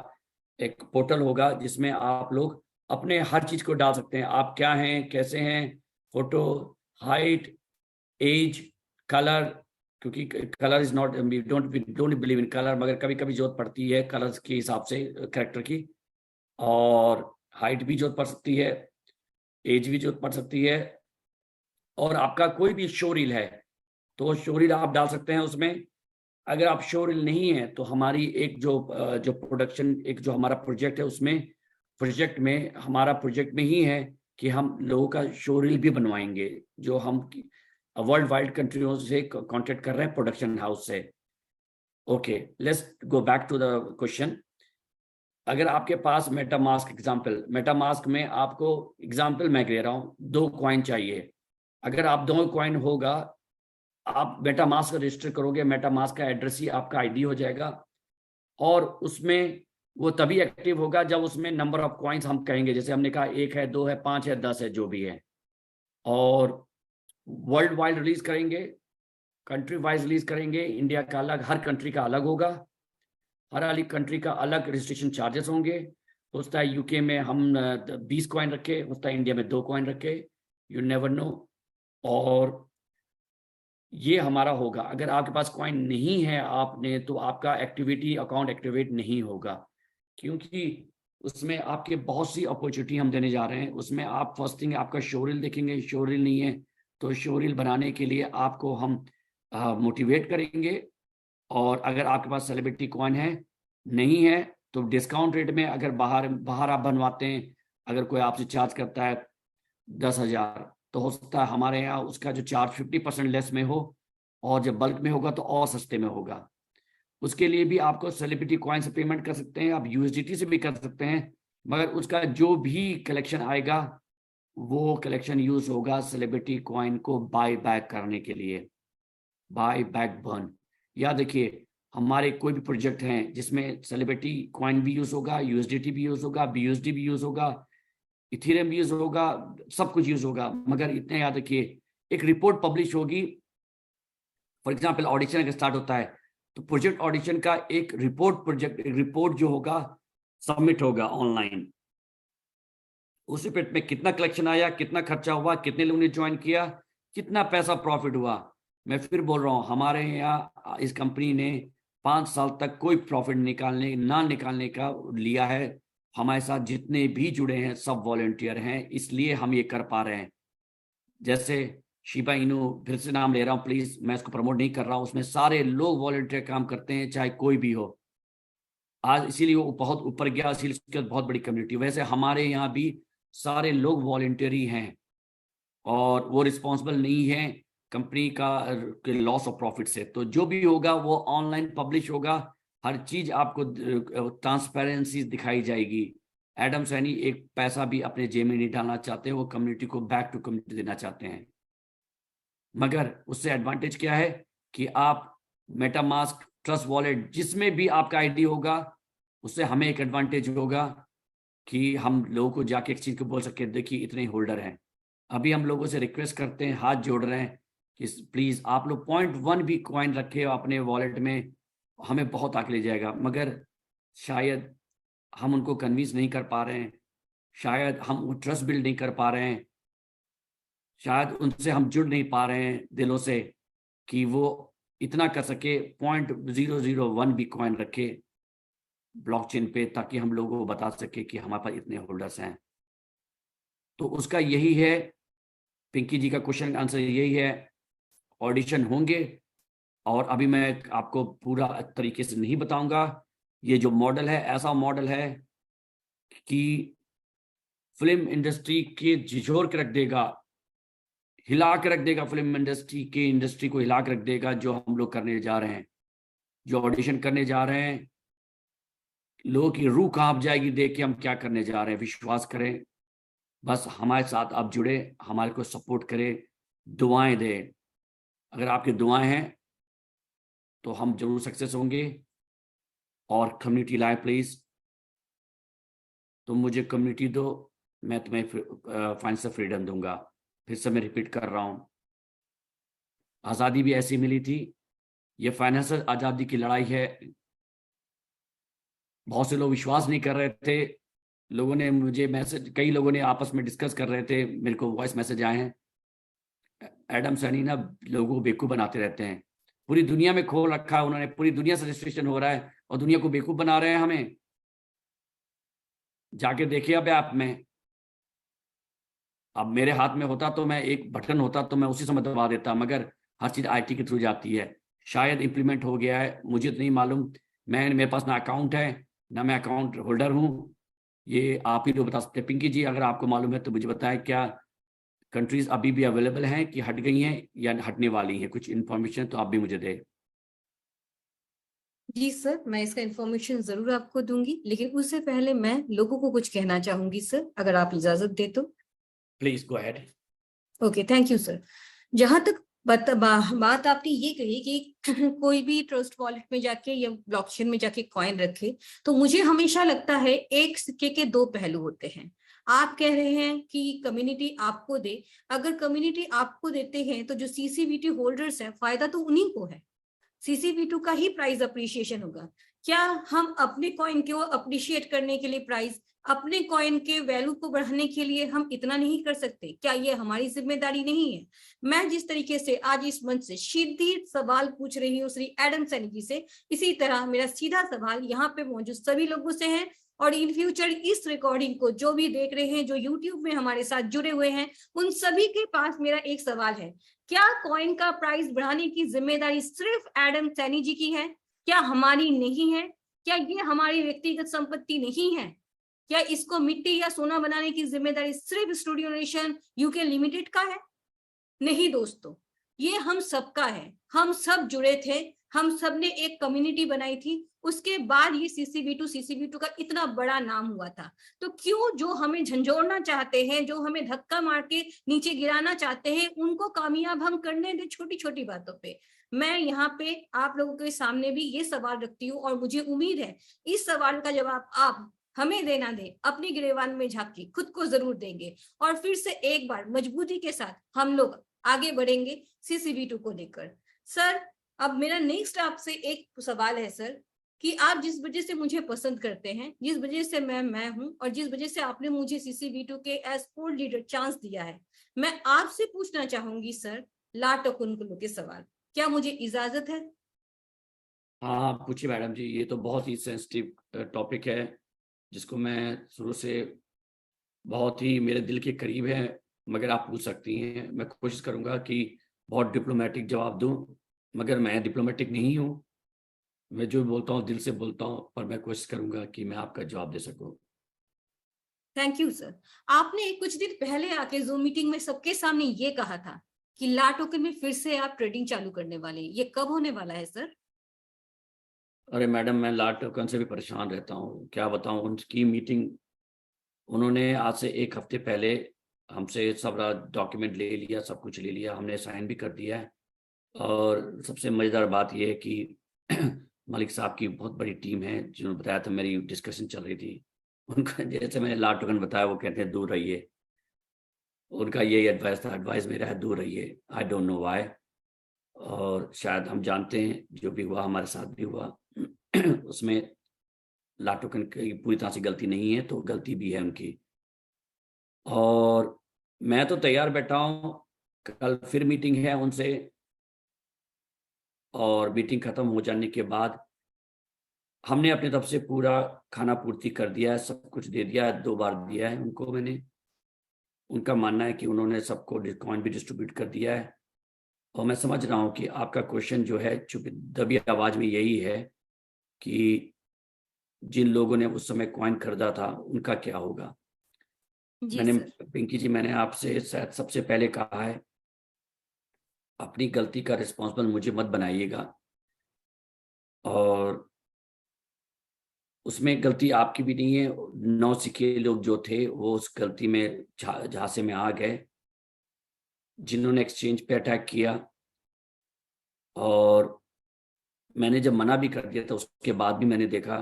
एक पोर्टल होगा जिसमें आप लोग अपने हर चीज को डाल सकते हैं। आप क्या हैं, कैसे हैं, फोटो, हाइट, एज, कलर, क्योंकि colour is not, we don't believe in colour, मगर कभी कभी जरूरत पड़ती है कलर्स के हिसाब से कैरेक्टर की। और हाइट भी जरूरत पड़ सकती है, एज भी जरूरत पड़ सकती है। और आपका कोई भी शो रील है तो शो रील आप डाल सकते हैं उसमें। अगर आप शो रील नहीं है तो हमारी एक जो प्रोडक्शन, एक जो हमारा प्रोजेक्ट है, उसमें हमारा प्रोजेक्ट में ही है कि हम लोगों का शो रील भी बनवाएंगे, जो हम वर्ल्ड वाइड कंट्रियों से कॉन्टेक्ट कर रहे हैं प्रोडक्शन हाउस से। Okay, let's go back to the question. अगर आपके पास मेटामास्क में आपको एग्जाम्पल मैं दे रहा हूँ, 2 कॉइन चाहिए। अगर आप 2 कॉइन होगा, आप मेटामास्क रजिस्टर करोगे, मेटामास्क का एड्रेस ही आपका आईडी हो जाएगा, और उसमें वो तभी एक्टिव होगा जब उसमें नंबर ऑफ कॉइन्स हम कहेंगे, जैसे हमने कहा 1 है, 2 है, 5 है, 10 है, जो भी है। और वर्ल्ड वाइड रिलीज करेंगे, कंट्री वाइज रिलीज करेंगे। इंडिया का अलग, हर कंट्री का अलग होगा, हर वाली कंट्री का अलग रजिस्ट्रेशन चार्जेस होंगे। हो सकता है यूके में हम 20 कॉइन रखे, हो सकता है इंडिया में 2 कॉइन रखे, यू नेवर नो। और ये हमारा होगा। अगर आपके पास कॉइन नहीं है आपने, तो आपका अकाउंट एक्टिवेट नहीं होगा, क्योंकि उसमें आपके बहुत सी अपॉर्चुनिटी हम देने जा रहे हैं। उसमें आप फर्स्ट थिंग आपका शोरील देखेंगे, शोरील नहीं है तो शोरील बनाने के लिए आपको हम मोटिवेट करेंगे। और अगर आपके पास सेलिब्रिटी कॉइन है, नहीं है, तो डिस्काउंट रेट में, अगर बाहर आप बनवाते हैं, अगर कोई आपसे चार्ज करता है 10,000, तो हो सकता है हमारे यहाँ उसका जो चार्ज 50% लेस में हो, और जब बल्क में होगा तो और सस्ते में होगा। उसके लिए भी आपको सेलिब्रिटी कॉइन से पेमेंट कर सकते हैं, आप USDT से भी कर सकते हैं, मगर उसका जो भी कलेक्शन आएगा वो कलेक्शन यूज होगा सेलिब्रिटी कॉइन को बाय बैक करने के लिए, बाय बैक बर्न। याद रखिए, हमारे कोई भी प्रोजेक्ट हैं जिसमें सेलिब्रिटी कॉइन भी यूज होगा, USDT भी यूज होगा, BUSD भी यूज होगा, इथेरियम भी यूज होगा, सब कुछ यूज होगा। मगर इतने याद रखिए, एक रिपोर्ट पब्लिश होगी। फॉर एग्जांपल, ऑडिशन अगर स्टार्ट होता है तो प्रोजेक्ट ऑडिशन का एक रिपोर्ट जो होगा सबमिट होगा ऑनलाइन। उस रिपोर्ट में कितना कलेक्शन आया, कितना खर्चा हुआ, कितने लोगों ने ज्वाइन किया, कितना पैसा प्रॉफिट हुआ। मैं फिर बोल रहा हूँ, हमारे यहाँ इस कंपनी ने 5 साल तक कोई प्रॉफिट ना निकालने का लिया है। हमारे साथ जितने भी जुड़े हैं सब वॉलंटियर हैं, इसलिए हम ये कर पा रहे हैं। जैसे शिबा इनू, फिर से नाम ले रहा हूँ प्लीज, मैं इसको प्रमोट नहीं कर रहा हूँ, उसमें सारे लोग वॉलंटियर काम करते हैं, चाहे कोई भी हो। आज इसीलिए वो बहुत ऊपर गया, इसीलिए उसके बहुत बड़ी कम्युनिटी। वैसे हमारे यहाँ भी सारे लोग वॉलंटियर ही हैं, और वो रिस्पॉन्सिबल नहीं है कंपनी का लॉस ऑफ प्रॉफिट से। तो जो भी होगा वो ऑनलाइन पब्लिश होगा, हर चीज आपको ट्रांसपेरेंसी दिखाई जाएगी। एडम सैनी एक पैसा भी अपने जेब में नहीं डालना चाहते, वो कम्युनिटी को बैक टू कम्युनिटी देना चाहते हैं। मगर उससे एडवांटेज क्या है कि आप मेटामास्क, ट्रस्ट वॉलेट, जिसमें भी आपका आईडी होगा, उससे हमें एक एडवांटेज होगा कि हम लोगों को जाके एक्सचेंज को बोल सके देखिए इतने होल्डर हैं। अभी हम लोगों से रिक्वेस्ट करते हैं, हाथ जोड़ रहे हैं कि प्लीज आप लोग 0.1 भी कॉइन रखे अपने वॉलेट में, हमें बहुत आगे ले जाएगा। मगर शायद हम उनको कन्विंस नहीं कर पा रहे हैं, शायद हम वो ट्रस्ट बिल्ड नहीं कर पा रहे हैं, शायद उनसे हम जुड़ नहीं पा रहे हैं दिलों से कि वो इतना कर सके 0.001 भी कॉइन रखे ब्लॉकचेन पे, ताकि हम लोगों को बता सके कि हमारे पास इतने होल्डर्स हैं। तो उसका यही है, पिंकी जी का क्वेश्चन आंसर यही है, ऑडिशन होंगे। और अभी मैं आपको पूरा तरीके से नहीं बताऊंगा। ये जो मॉडल है ऐसा मॉडल है कि फिल्म इंडस्ट्री के झिझोर के रख देगा, हिला के रख देगा, फिल्म इंडस्ट्री को हिला के रख देगा। जो हम लोग करने जा रहे हैं, जो ऑडिशन करने जा रहे हैं, लोगों की रूह कांप जाएगी देख के हम क्या करने जा रहे हैं। विश्वास करें, बस हमारे साथ आप जुड़े, हमारे को सपोर्ट करें, दुआएं दें। अगर आपकी दुआएं हैं तो हम जरूर सक्सेस होंगे। और कम्युनिटी लाए प्लीज, तुम मुझे कम्युनिटी दो, मैं तुम्हें फाइनेंशियल फ्रीडम दूंगा। फिर से मैं रिपीट कर रहा हूं, आज़ादी भी ऐसी मिली थी। ये फाइनेंशियल आज़ादी की लड़ाई है। बहुत से लोग विश्वास नहीं कर रहे थे, लोगों ने मुझे मैसेज, कई लोगों ने आपस में डिस्कस कर रहे थे, मेरे को वॉइस मैसेज आए हैं, एडम सैनी ना लोगों को बेवकूफ़ बनाते रहते हैं। पूरी दुनिया में खोल रखा है उन्होंने, पूरी दुनिया से रजिस्ट्रेशन हो रहा है और दुनिया को बेवकूफ़ बना रहे हैं हमें। जाके देखिए अब ऐप में, अब मेरे हाथ में होता तो मैं एक बटन होता तो मैं उसी समय दबा देता, मगर हर चीज़ आईटी के थ्रू जाती है। शायद इम्प्लीमेंट हो गया है, मुझे तो नहीं मालूम। मेरे पास ना अकाउंट है ना मैं अकाउंट होल्डर हूँ, ये आप ही लोग बता सकते हैं। पिंकी जी अगर आपको मालूम है तो मुझे बताएं, क्या कंट्रीज अभी भी अवेलेबल हैं कि हट गई हैं या हटने वाली हैं? कुछ इन्फॉर्मेशन तो आप भी मुझे दें। जी सर, मैं इसका इन्फॉर्मेशन जरूर आपको दूंगी, लेकिन उससे पहले मैं लोगों को कुछ कहना चाहूंगी सर, अगर आप इजाजत दे तो। Please go ahead. Okay, thank you sir. जहां तक बात आपने ये कही कि कोई भी ट्रस्ट वॉलेट में जाके या ब्लॉकचेन में जाके कॉइन रखे, तो मुझे हमेशा लगता है एक सिक्के के दो पहलू होते हैं। आप कह रहे हैं कि कम्युनिटी आपको दे, अगर कम्युनिटी आपको देते हैं तो जो सीसीबीटी होल्डर्स हैं, फायदा तो उन्हीं को है। सीसीबी2 का ही प्राइस अप्रिशिएशन होगा। क्या हम अपने कॉइन को अप्रिशिएट करने के लिए प्राइस, अपने कॉइन के वैल्यू को बढ़ाने के लिए हम इतना नहीं कर सकते? क्या ये हमारी जिम्मेदारी नहीं है? मैं जिस तरीके से आज इस मंच से सीधी सवाल पूछ रही हूँ श्री एडम सैनी जी से, इसी तरह मेरा सीधा सवाल यहाँ पे मौजूद सभी लोगों से है। और इन फ्यूचर इस रिकॉर्डिंग को जो भी देख रहे हैं, जो यूट्यूब में हमारे साथ जुड़े हुए हैं, उन सभी के पास मेरा एक सवाल है, क्या कॉइन का प्राइस बढ़ाने की जिम्मेदारी सिर्फ एडम सैनी जी की है? क्या हमारी नहीं है? क्या ये हमारी व्यक्तिगत संपत्ति नहीं है? क्या इसको मिट्टी या सोना बनाने की जिम्मेदारी सिर्फ स्टूडियो नेशन यूके लिमिटेड का है? नहीं दोस्तों, ये हम सबका है। हम सब जुड़े थे, हम सब ने एक कम्युनिटी बनाई थी, उसके बाद ये सीसीबी2 का इतना बड़ा नाम हुआ था। तो क्यों जो हमें झंझोड़ना चाहते हैं, जो हमें धक्का मार के नीचे गिराना चाहते हैं, उनको कामयाब हम करने दे छोटी छोटी बातों पे। मैं यहाँ पे आप लोगों के सामने भी ये सवाल रखती हूँ और मुझे उम्मीद है इस सवाल का जवाब आप हमें देना दे, अपनी गिरेबान में झांक के खुद को जरूर देंगे और फिर से एक बार मजबूती के साथ हम लोग आगे बढ़ेंगे सीसीबी2 को लेकर। सर, अब मेरा नेक्स्ट आपसे एक सवाल है सर, कि आप जिस वजह से मुझे पसंद करते हैं, जिस वजह से मैं हूं और जिस वजह से आपने मुझे सीसीबी2 के एज कोर लीडर चांस दिया है, मैं आपसे पूछना चाहूंगी सर ला टोकुनकुलु के सवाल। क्या मुझे इजाजत है? हाँ पूछिए मैडम जी, ये तो बहुत ही सेंसिटिव टॉपिक है जिसको मैं शुरू से बहुत ही मेरे दिल के करीब है, मगर आप पूछ सकती हैं। मैं कोशिश करूंगा कि बहुत डिप्लोमेटिक जवाब दूं, मगर मैं डिप्लोमेटिक नहीं हूं। मैं जो बोलता हूं दिल से बोलता हूं, पर मैं कोशिश करूंगा कि मैं आपका जवाब दे सकूं। Thank you sir. आपने कुछ दिन पहले आके जूम मीटिंग में सबके सामने ये कहा था कि ला टोकन में फिर से आप ट्रेडिंग चालू करने वाले हैं, ये कब होने वाला है सर? अरे मैडम, मैं ला टोकन से भी परेशान रहता हूँ, क्या बताऊँ। उनकी मीटिंग, उन्होंने आज से एक हफ्ते पहले हमसे सब डॉक्यूमेंट ले लिया, सब कुछ ले लिया, हमने साइन भी कर दिया है। और सबसे मज़ेदार बात यह है कि मलिक साहब की बहुत बड़ी टीम है, जिन्होंने बताया था, मेरी डिस्कशन चल रही थी उनका, जैसे मैंने लाट टोकन बताया, वो कहते हैं दूर रहिए, उनका यही एडवाइस था, एडवाइस मेरा है दूर रहिए। आई डोंट नो व्हाई, और शायद हम जानते हैं जो भी हुआ हमारे साथ भी हुआ उसमें लाट टोकन की पूरी तरह से गलती नहीं है, तो गलती भी है उनकी। और मैं तो तैयार बैठा हूँ, कल फिर मीटिंग है उनसे, और मीटिंग खत्म हो जाने के बाद हमने अपनी तरफ से पूरा खाना पूर्ति कर दिया है, सब कुछ दे दिया है, 2 बार दिया है उनको मैंने। उनका मानना है कि उन्होंने सबको कॉइन भी डिस्ट्रीब्यूट कर दिया है। और मैं समझ रहा हूँ कि आपका क्वेश्चन जो है, चूंकि दबी आवाज में यही है कि जिन लोगों ने उस समय कॉइन खरीदा था उनका क्या होगा। जी मैंने, सर। पिंकी जी, मैंने आपसे शायद सबसे पहले कहा है, अपनी गलती का रिस्पॉन्सिबल मुझे मत बनाइएगा, और उसमें गलती आपकी भी नहीं है। 9 सिखे लोग जो थे वो उस गलती में झांसे में आ गए, जिन्होंने एक्सचेंज पे अटैक किया। और मैंने जब मना भी कर दिया था, उसके बाद भी मैंने देखा,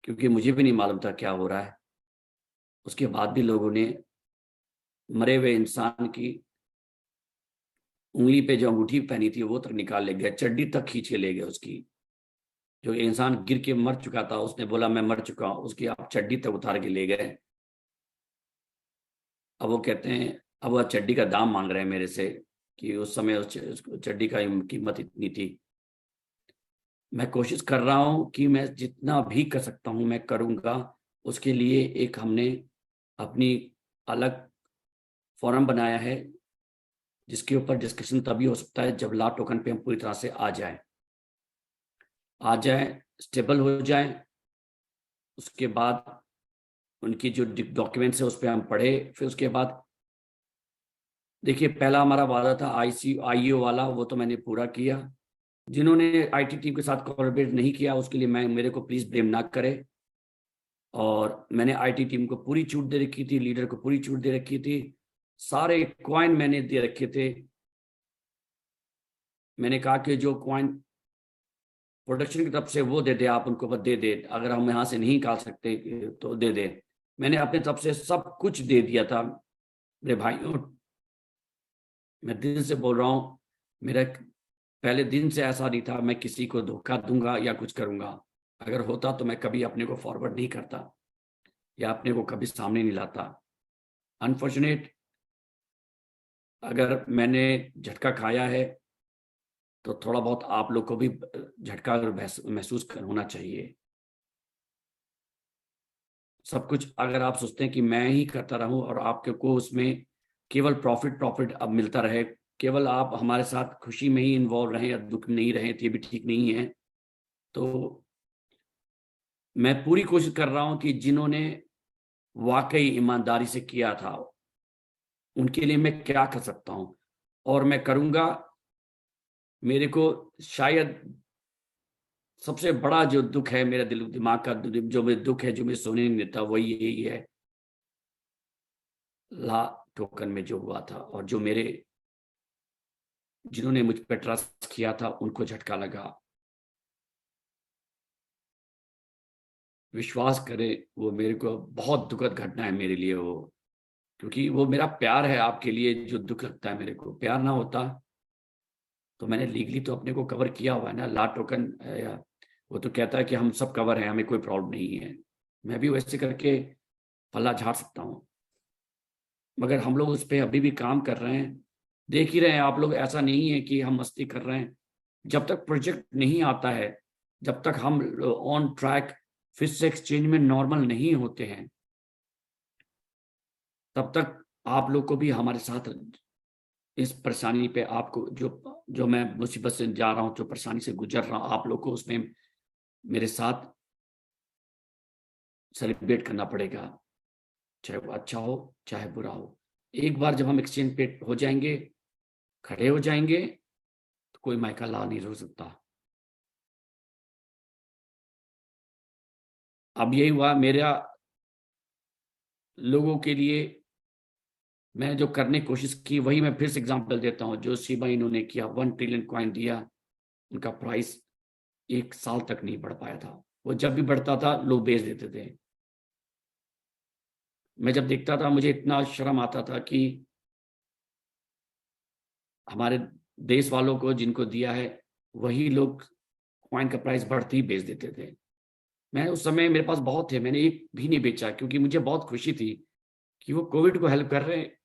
क्योंकि मुझे भी नहीं मालूम था क्या हो रहा है, उसके बाद भी लोगों ने मरे हुए इंसान की उंगली पे जो अंगूठी पहनी थी वो तक निकाल ले गए, चड्डी तक खींच के ले गए उसकी। जो इंसान गिर के मर चुका था, उसने बोला मैं मर चुका हूं, उसकी आप चड्डी तक उतार के ले गए। अब वो कहते हैं, अब वह चड्डी का दाम मांग रहे हैं मेरे से, कि उस समय उस चड्डी का कीमत इतनी थी। मैं कोशिश कर रहा हूं कि मैं जितना भी कर सकता हूं मैं करूंगा। उसके लिए एक हमने अपनी अलग फोरम बनाया है, जिसके ऊपर डिस्कशन तभी हो सकता है जब लाट टोकन पे हम पूरी तरह से आ जाए, स्टेबल हो जाए। उसके बाद उनकी जो डॉक्यूमेंट्स है उस पर हम पढ़े, फिर उसके बाद देखिए, पहला हमारा वादा था आईईओ वाला, वो तो मैंने पूरा किया। जिन्होंने आईटी टीम के साथ कोलैबोरेट नहीं किया, उसके लिए मेरे को प्लीज ब्लेम ना करे। और मैंने आईटी टीम को पूरी छूट दे रखी थी, लीडर को पूरी छूट दे रखी थी, सारे कॉइन मैंने दे रखे थे। मैंने कहा कि जो कॉइन प्रोडक्शन की तरफ से वो दे दे, आप उनको बस दे दे, अगर हम यहाँ से नहीं निकाल सकते तो दे दे। मैंने अपने तरफ से सब कुछ दे दिया था मेरे भाइयों। मैं दिल से बोल रहा हूँ, मेरा पहले दिन से ऐसा नहीं था मैं किसी को धोखा दूंगा या कुछ करूंगा। अगर होता तो मैं कभी अपने को फॉरवर्ड नहीं करता या अपने को कभी सामने नहीं लाता। अनफॉर्चुनेट, अगर मैंने झटका खाया है तो थोड़ा बहुत आप लोग को भी झटका महसूस होना चाहिए। सब कुछ अगर आप सोचते हैं कि मैं ही करता रहूं और आपको उसमें केवल प्रॉफिट अब मिलता रहे, केवल आप हमारे साथ खुशी में ही इन्वॉल्व रहें या दुख नहीं रहें, तो ये भी ठीक नहीं है। तो मैं पूरी कोशिश कर रहा हूं कि जिन्होंने वाकई ईमानदारी से किया था उनके लिए मैं क्या कर सकता हूं, और मैं करूंगा। मेरे को शायद सबसे बड़ा जो दुख है मेरा दिमाग का, जो मेरे दुख है, जो मुझे सोने नहीं देता, वही यही है, ला टोकन में जो हुआ था, और जो मेरे जिन्होंने मुझ पर ट्रस्ट किया था उनको झटका लगा। विश्वास करें, वो मेरे को बहुत दुखद घटना है मेरे लिए वो, क्योंकि वो मेरा प्यार है आपके लिए जो दुख लगता है मेरे को। प्यार ना होता तो मैंने लीगली तो अपने को कवर किया हुआ है ना, ला टोकन वो तो कहता है कि हम सब कवर हैं, हमें कोई प्रॉब्लम नहीं है। मैं भी वैसे करके पल्ला झाड़ सकता हूँ, मगर हम लोग उस पर अभी भी काम कर रहे हैं। देख ही रहे हैं आप लोग, ऐसा नहीं है कि हम मस्ती कर रहे हैं। जब तक प्रोजेक्ट नहीं आता है, जब तक हम ऑन ट्रैक फिर से एक्सचेंज में नॉर्मल नहीं होते हैं, तब तक आप लोग को भी हमारे साथ इस परेशानी पे, आपको जो मैं मुसीबत से जा रहा हूँ, जो परेशानी से गुजर रहा हूँ, आप लोग को उसमें मेरे साथ सेलिब्रेट करना पड़ेगा, चाहे वो अच्छा हो चाहे बुरा हो। एक बार जब हम एक्सचेंज पे हो जाएंगे, खड़े हो जाएंगे, तो कोई मायका ला नहीं हो सकता। अब यही हुआ मेरा लोगों के लिए, मैं जो करने की कोशिश की वही मैं फिर से एग्जांपल देता हूँ। जो शिबा इन्होंने किया, 1 ट्रिलियन कॉइन दिया, उनका प्राइस 1 साल तक नहीं बढ़ पाया था। वो जब भी बढ़ता था लोग बेच देते थे। मैं जब देखता था मुझे इतना शर्म आता था कि हमारे देश वालों को जिनको दिया है वही लोग कॉइन का प्राइस बढ़ते ही बेच देते थे। मैं उस समय मेरे पास बहुत थे, मैंने एक भी नहीं बेचा क्योंकि मुझे बहुत खुशी थी कि वो कोविड को हेल्प कर रहे हैं,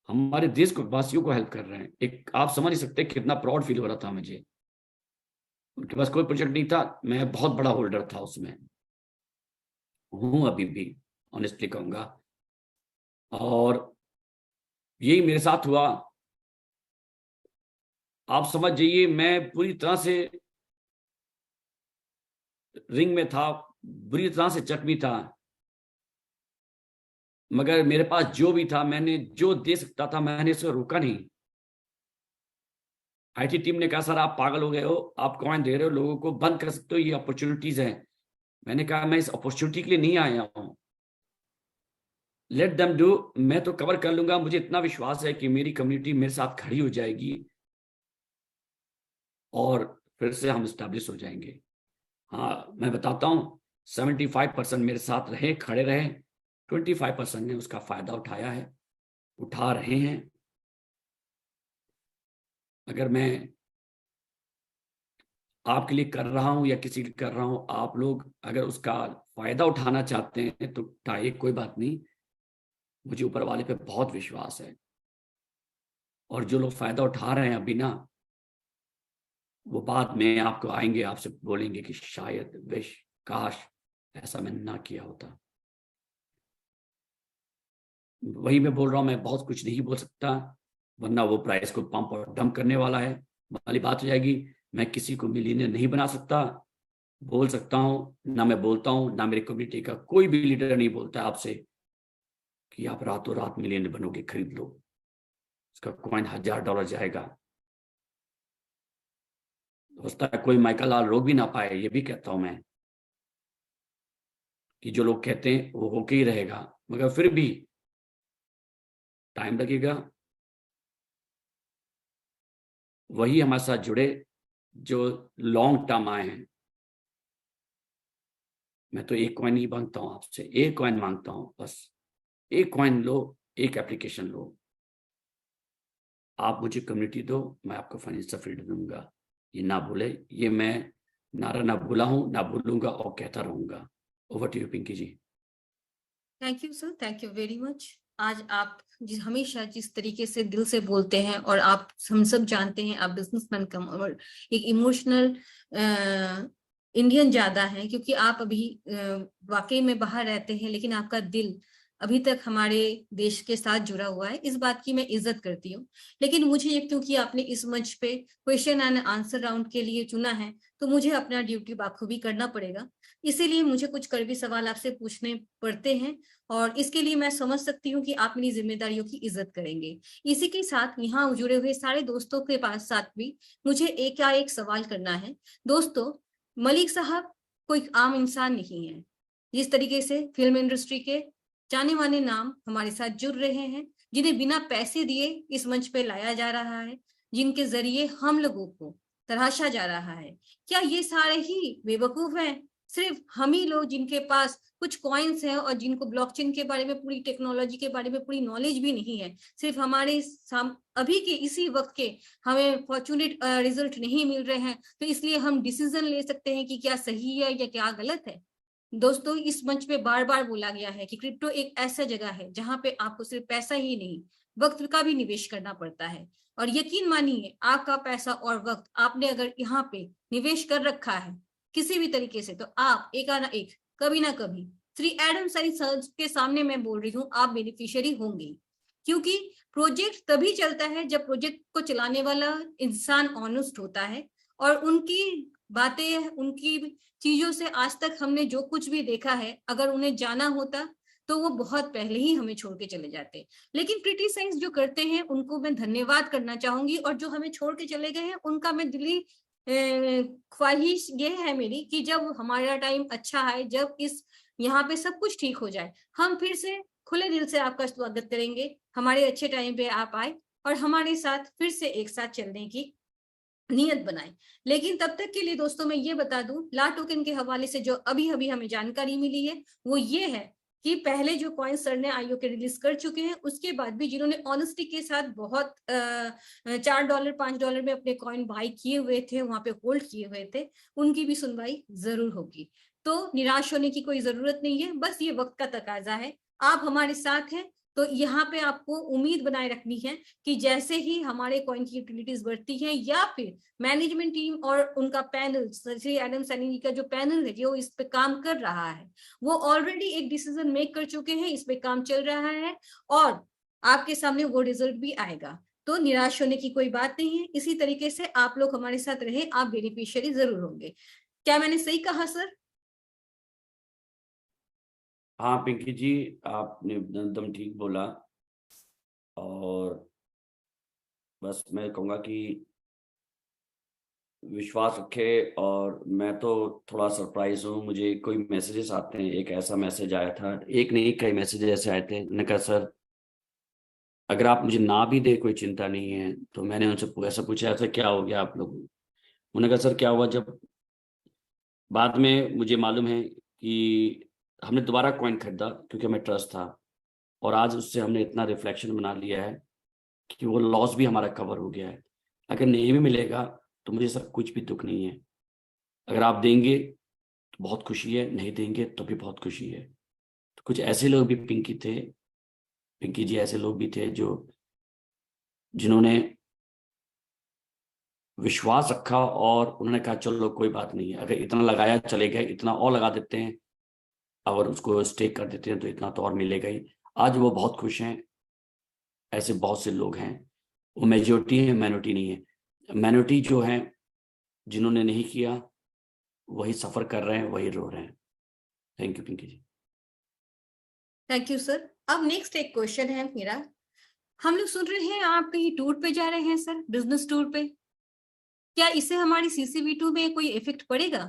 हमारे देश को वासियों को हेल्प कर रहे हैं। एक आप समझ नहीं सकते कितना प्राउड फील हो रहा था मुझे। उनके पास कोई प्रोजेक्ट नहीं था, मैं बहुत बड़ा होल्डर था उसमें, हूं अभी भी ऑनेस्टली कहूंगा। और यही मेरे साथ हुआ। आप समझ जाइए मैं पूरी तरह से रिंग में था, बुरी तरह से जख्मी था, मगर मेरे पास जो भी था मैंने जो दे सकता था मैंने इसे रोका नहीं। आईटी टीम ने कहा सर आप पागल हो गए हो, आप कॉइन दे रहे हो, लोगों को बंद कर सकते हो, ये अपॉर्चुनिटीज हैं। मैंने कहा मैं इस अपॉर्चुनिटी के लिए नहीं आया हूं, लेट देम डू, मैं तो कवर कर लूंगा। मुझे इतना विश्वास है कि मेरी कम्युनिटी मेरे साथ खड़ी हो जाएगी और फिर से हम स्टैब्लिश हो जाएंगे। हाँ मैं बताता हूँ 75% मेरे साथ रहे, खड़े रहे, 25% ने उसका फायदा उठाया है, उठा रहे हैं। अगर मैं आपके लिए कर रहा हूं या किसी के लिए कर रहा हूं, आप लोग अगर उसका फायदा उठाना चाहते हैं तो उठाइए, कोई बात नहीं, मुझे ऊपर वाले पे बहुत विश्वास है। और जो लोग फायदा उठा रहे हैं अभी ना, वो बाद में आपको आएंगे, आपसे बोलेंगे कि शायद विश काश ऐसा मैंने ना किया होता। वही मैं बोल रहा हूं, मैं बहुत कुछ नहीं बोल सकता वरना वो प्राइस को पंप और डंप करने वाला है वाली बात हो जाएगी। मैं किसी को मिलियनियर नहीं बना सकता, बोल सकता हूं ना, मैं बोलता हूं ना, मेरी कम्युनिटी का कोई भी लीडर नहीं बोलता आपसे कि आप रातों रात मिलियनियर बनोगे, खरीद लो, उसका कॉइन $1000 जाएगा। हो सकता है कोई माइकल लाल रोक भी ना पाए, ये भी कहता हूं मैं कि जो लोग कहते हैं वो होके ही रहेगा, मगर फिर भी टाइम लगेगा। वही हमारे साथ जुड़े जो लॉन्ग टर्म आए हैं। मैं तो एक कॉइन ही मांगता हूं आपसे, एक कॉइन मांगता हूं, बस एक कॉइन लो, एक एप्लीकेशन लो, आप मुझे कम्युनिटी दो, मैं आपको फाइनेंशियल फ्रीडम दूंगा। ये ना भूले, ये मैं नारा ना भूला हूं, ना भूलूंगा और कहता रहूंगा। Over to you Pinky ji. Thank you sir, thank you very much. आज आप हमेशा जिस तरीके से दिल से बोलते हैं, और आप हम सब जानते हैं आप बिजनेसमैन कम और एक इमोशनल इंडियन ज्यादा है, क्योंकि आप अभी वाकई में बाहर रहते हैं लेकिन आपका दिल अभी तक हमारे देश के साथ जुड़ा हुआ है। इस बात की मैं इज्जत करती हूँ। लेकिन मुझे क्योंकि आपने इस मंच पे क्वेश्चन एंड आंसर राउंड के लिए चुना है तो मुझे अपना ड्यूटी बाखूबी करना पड़ेगा, इसीलिए मुझे कुछ कड़वी सवाल आपसे पूछने पड़ते हैं, और इसके लिए मैं समझ सकती हूँ कि आप मेरी जिम्मेदारियों की इज्जत करेंगे। इसी के साथ यहाँ जुड़े हुए सारे दोस्तों के पास साथ भी मुझे एक सवाल करना है। दोस्तों, मलिक साहब कोई आम इंसान नहीं है। जिस तरीके से फिल्म इंडस्ट्री के जाने माने नाम हमारे साथ जुड़ रहे हैं, जिन्हें बिना पैसे दिए इस मंच पे लाया जा रहा है, जिनके जरिए हम लोगों को तराशा जा रहा है, क्या ये सारे ही बेवकूफ हैं? सिर्फ हम ही लोग जिनके पास कुछ कॉइन्स हैं और जिनको ब्लॉकचेन के बारे में, पूरी टेक्नोलॉजी के बारे में पूरी नॉलेज भी नहीं है, सिर्फ हमारे अभी के इसी वक्त के हमें फॉर्चुनेट रिजल्ट नहीं मिल रहे हैं, तो इसलिए हम डिसीजन ले सकते हैं कि क्या सही है या क्या गलत है। दोस्तों, इस मंच पे बार बार बोला गया है कि क्रिप्टो एक ऐसा जगह है जहां पे आपको सिर्फ पैसा ही नहीं, वक्त का भी निवेश करना पड़ता है। और यकीन मानिए, आपका पैसा और वक्त आपने अगर यहाँ पे निवेश कर रखा है किसी भी तरीके से, तो आप एक ना एक, कभी ना कभी, श्री एडम सरी सर के सामने मैं बोल रही हूँ, आप बेनिफिशियरी होंगे। क्योंकि प्रोजेक्ट तभी चलता है जब प्रोजेक्ट को चलाने वाला इंसान ऑनेस्ट होता है, और उनकी बातें, उनकी चीजों से आज तक हमने जो कुछ भी देखा है, अगर उन्हें जाना होता तो वो बहुत पहले ही हमें छोड़ के चले जाते। लेकिन प्रीटी साइंस जो करते हैं उनको मैं धन्यवाद करना चाहूंगी, और जो हमें छोड़ के चले गए हैं उनका मैं दिली ख्वाहिश ये है मेरी कि जब हमारा टाइम अच्छा है, जब इस यहाँ पे सब कुछ ठीक हो जाए, हम फिर से खुले दिल से आपका स्वागत करेंगे। हमारे अच्छे टाइम पे आप आए और हमारे साथ फिर से एक साथ चलने की नियत बनाएं। लेकिन तब तक के लिए दोस्तों मैं ये बता दूं, ला टोकन के हवाले से जो अभी अभी हमें जानकारी मिली है वो ये है कि पहले जो कॉइन सर ने आईओ के रिलीज कर चुके हैं, उसके बाद भी जिन्होंने ऑनेस्टी के साथ बहुत $4 $5 में अपने कॉइन बाई किए हुए थे, वहां पे होल्ड किए हुए थे, उनकी भी सुनवाई जरूर होगी। तो निराश होने की कोई जरूरत नहीं है, बस ये वक्त का तकाजा है। आप हमारे साथ हैं तो यहाँ पे आपको उम्मीद बनाए रखनी है कि जैसे ही हमारे कॉइन की यूटिलिटीज बढ़ती हैं या फिर मैनेजमेंट टीम और उनका पैनल, श्री एडम सैनी का जो पैनल है जो इस पे काम कर रहा है, वो ऑलरेडी एक डिसीजन मेक कर चुके हैं, इस पे काम चल रहा है और आपके सामने वो रिजल्ट भी आएगा। तो निराश होने की कोई बात नहीं है। इसी तरीके से आप लोग हमारे साथ रहे, आप बेनिफिशियरी जरूर होंगे। क्या मैंने सही कहा सर? हाँ पिंकी जी, आपने एकदम ठीक बोला। और बस मैं कहूँगा कि विश्वास रखे। और मैं तो थोड़ा सरप्राइज हूँ, मुझे कोई मैसेजेस आते हैं। एक ऐसा मैसेज आया था, एक नहीं कई मैसेज ऐसे आए थे, मैंने कहा सर अगर आप मुझे ना भी दे कोई चिंता नहीं है। तो मैंने उनसे ऐसा पूछा, ऐसा क्या हो गया आप लोग? उन्होंने कहा सर क्या हुआ, जब बाद में मुझे मालूम है कि हमने दोबारा कॉइन खरीदा क्योंकि हमें ट्रस्ट था, और आज उससे हमने इतना रिफ्लेक्शन बना लिया है कि वो लॉस भी हमारा कवर हो गया है। अगर नहीं भी मिलेगा तो मुझे सर कुछ भी दुख नहीं है। अगर आप देंगे तो बहुत खुशी है, नहीं देंगे तो भी बहुत खुशी है। तो कुछ ऐसे लोग भी पिंकी जी ऐसे लोग भी थे जिन्होंने विश्वास रखा और उन्होंने कहा चलो कोई बात नहीं है, अगर इतना लगाया चलेगा, इतना और लगा देते हैं, अगर उसको स्टेक कर देते हैं तो इतना तो और मिलेगा ही। आज वो बहुत खुश हैं। ऐसे बहुत से लोग हैं, वो मेजोरिटी है, माइनॉरिटी नहीं है। माइनॉरिटी जो है जिन्होंने नहीं किया वही सफर कर रहे हैं, वही रो रहे हैं। Thank you Pinky ji. Thank you sir. अब नेक्स्ट एक क्वेश्चन है मेरा। हम लोग सुन रहे हैं आप कहीं टूर पे जा रहे हैं सर, बिजनेस टूर पे। क्या इससे हमारी CCV2 में कोई इफेक्ट पड़ेगा?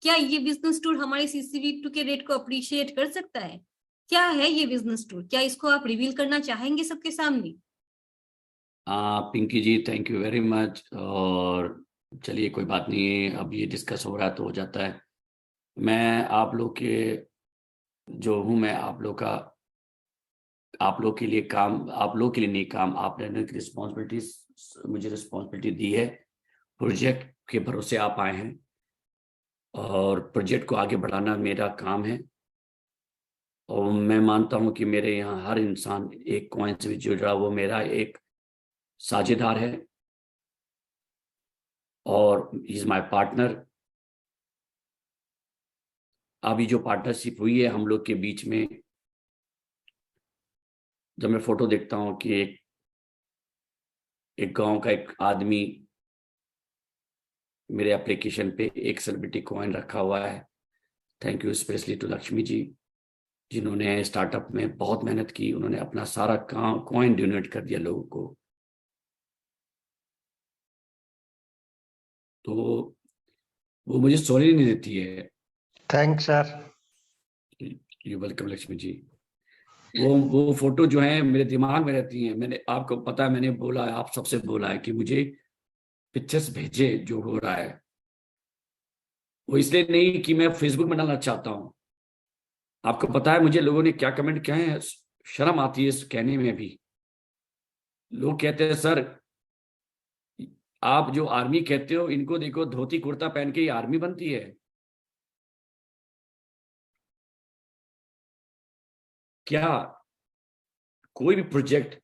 क्या ये बिजनेस टूर हमारे CCV2 के रेट को अप्रिशिएट कर सकता है? क्या है ये बिजनेस टूर? क्या इसको आप रिवील करना चाहेंगे सबके सामने? Pinky ji thank you very much. और चलिए कोई बात नहीं है, अब ये डिस्कस हो रहा है तो हो जाता है। मैं आप लोग के जो हूँ, मैं आप लोग के लिए काम, आप लोग के लिए नहीं काम, आपने मुझे रिस्पॉन्सिबिलिटी दी है। प्रोजेक्ट के भरोसे आप आए हैं और प्रोजेक्ट को आगे बढ़ाना मेरा काम है। और मैं मानता हूँ कि मेरे यहाँ हर इंसान एक कॉइन से भी जुड़ा, वो मेरा एक साझेदार है और ही इज माय पार्टनर। अभी जो पार्टनरशिप हुई है हम लोग के बीच में, जब मैं फोटो देखता हूँ कि एक गांव का एक आदमी मेरे एप्लीकेशन पे एक सेलिब्रिटी कॉइन रखा हुआ है। Thank you specially to Lakshmi ji, जिन्होंने स्टार्टअप में बहुत मेहनत की। उन्होंने अपना सारा काम कॉइन डोनेट कर दिया लोगों को। तो वो मुझे सोने नहीं देती है। Thanks sir. You welcome Lakshmi ji. वो फोटो जो है मेरे दिमाग में रहती है। मैंने आपको पता है, मैंने बोला है, आप सबसे बोला है कि मुझे पिक्चर्स भेजे जो हो रहा है। वो इसलिए नहीं कि मैं फेसबुक में डालना चाहता हूँ। आपको पता है मुझे लोगों ने क्या कमेंट किए हैं, शर्म आती है इस कहने में भी। लोग कहते हैं सर आप जो आर्मी कहते हो, इनको देखो धोती कुर्ता पहन के ही आर्मी बनती है। क्या कोई भी प्रोजेक्ट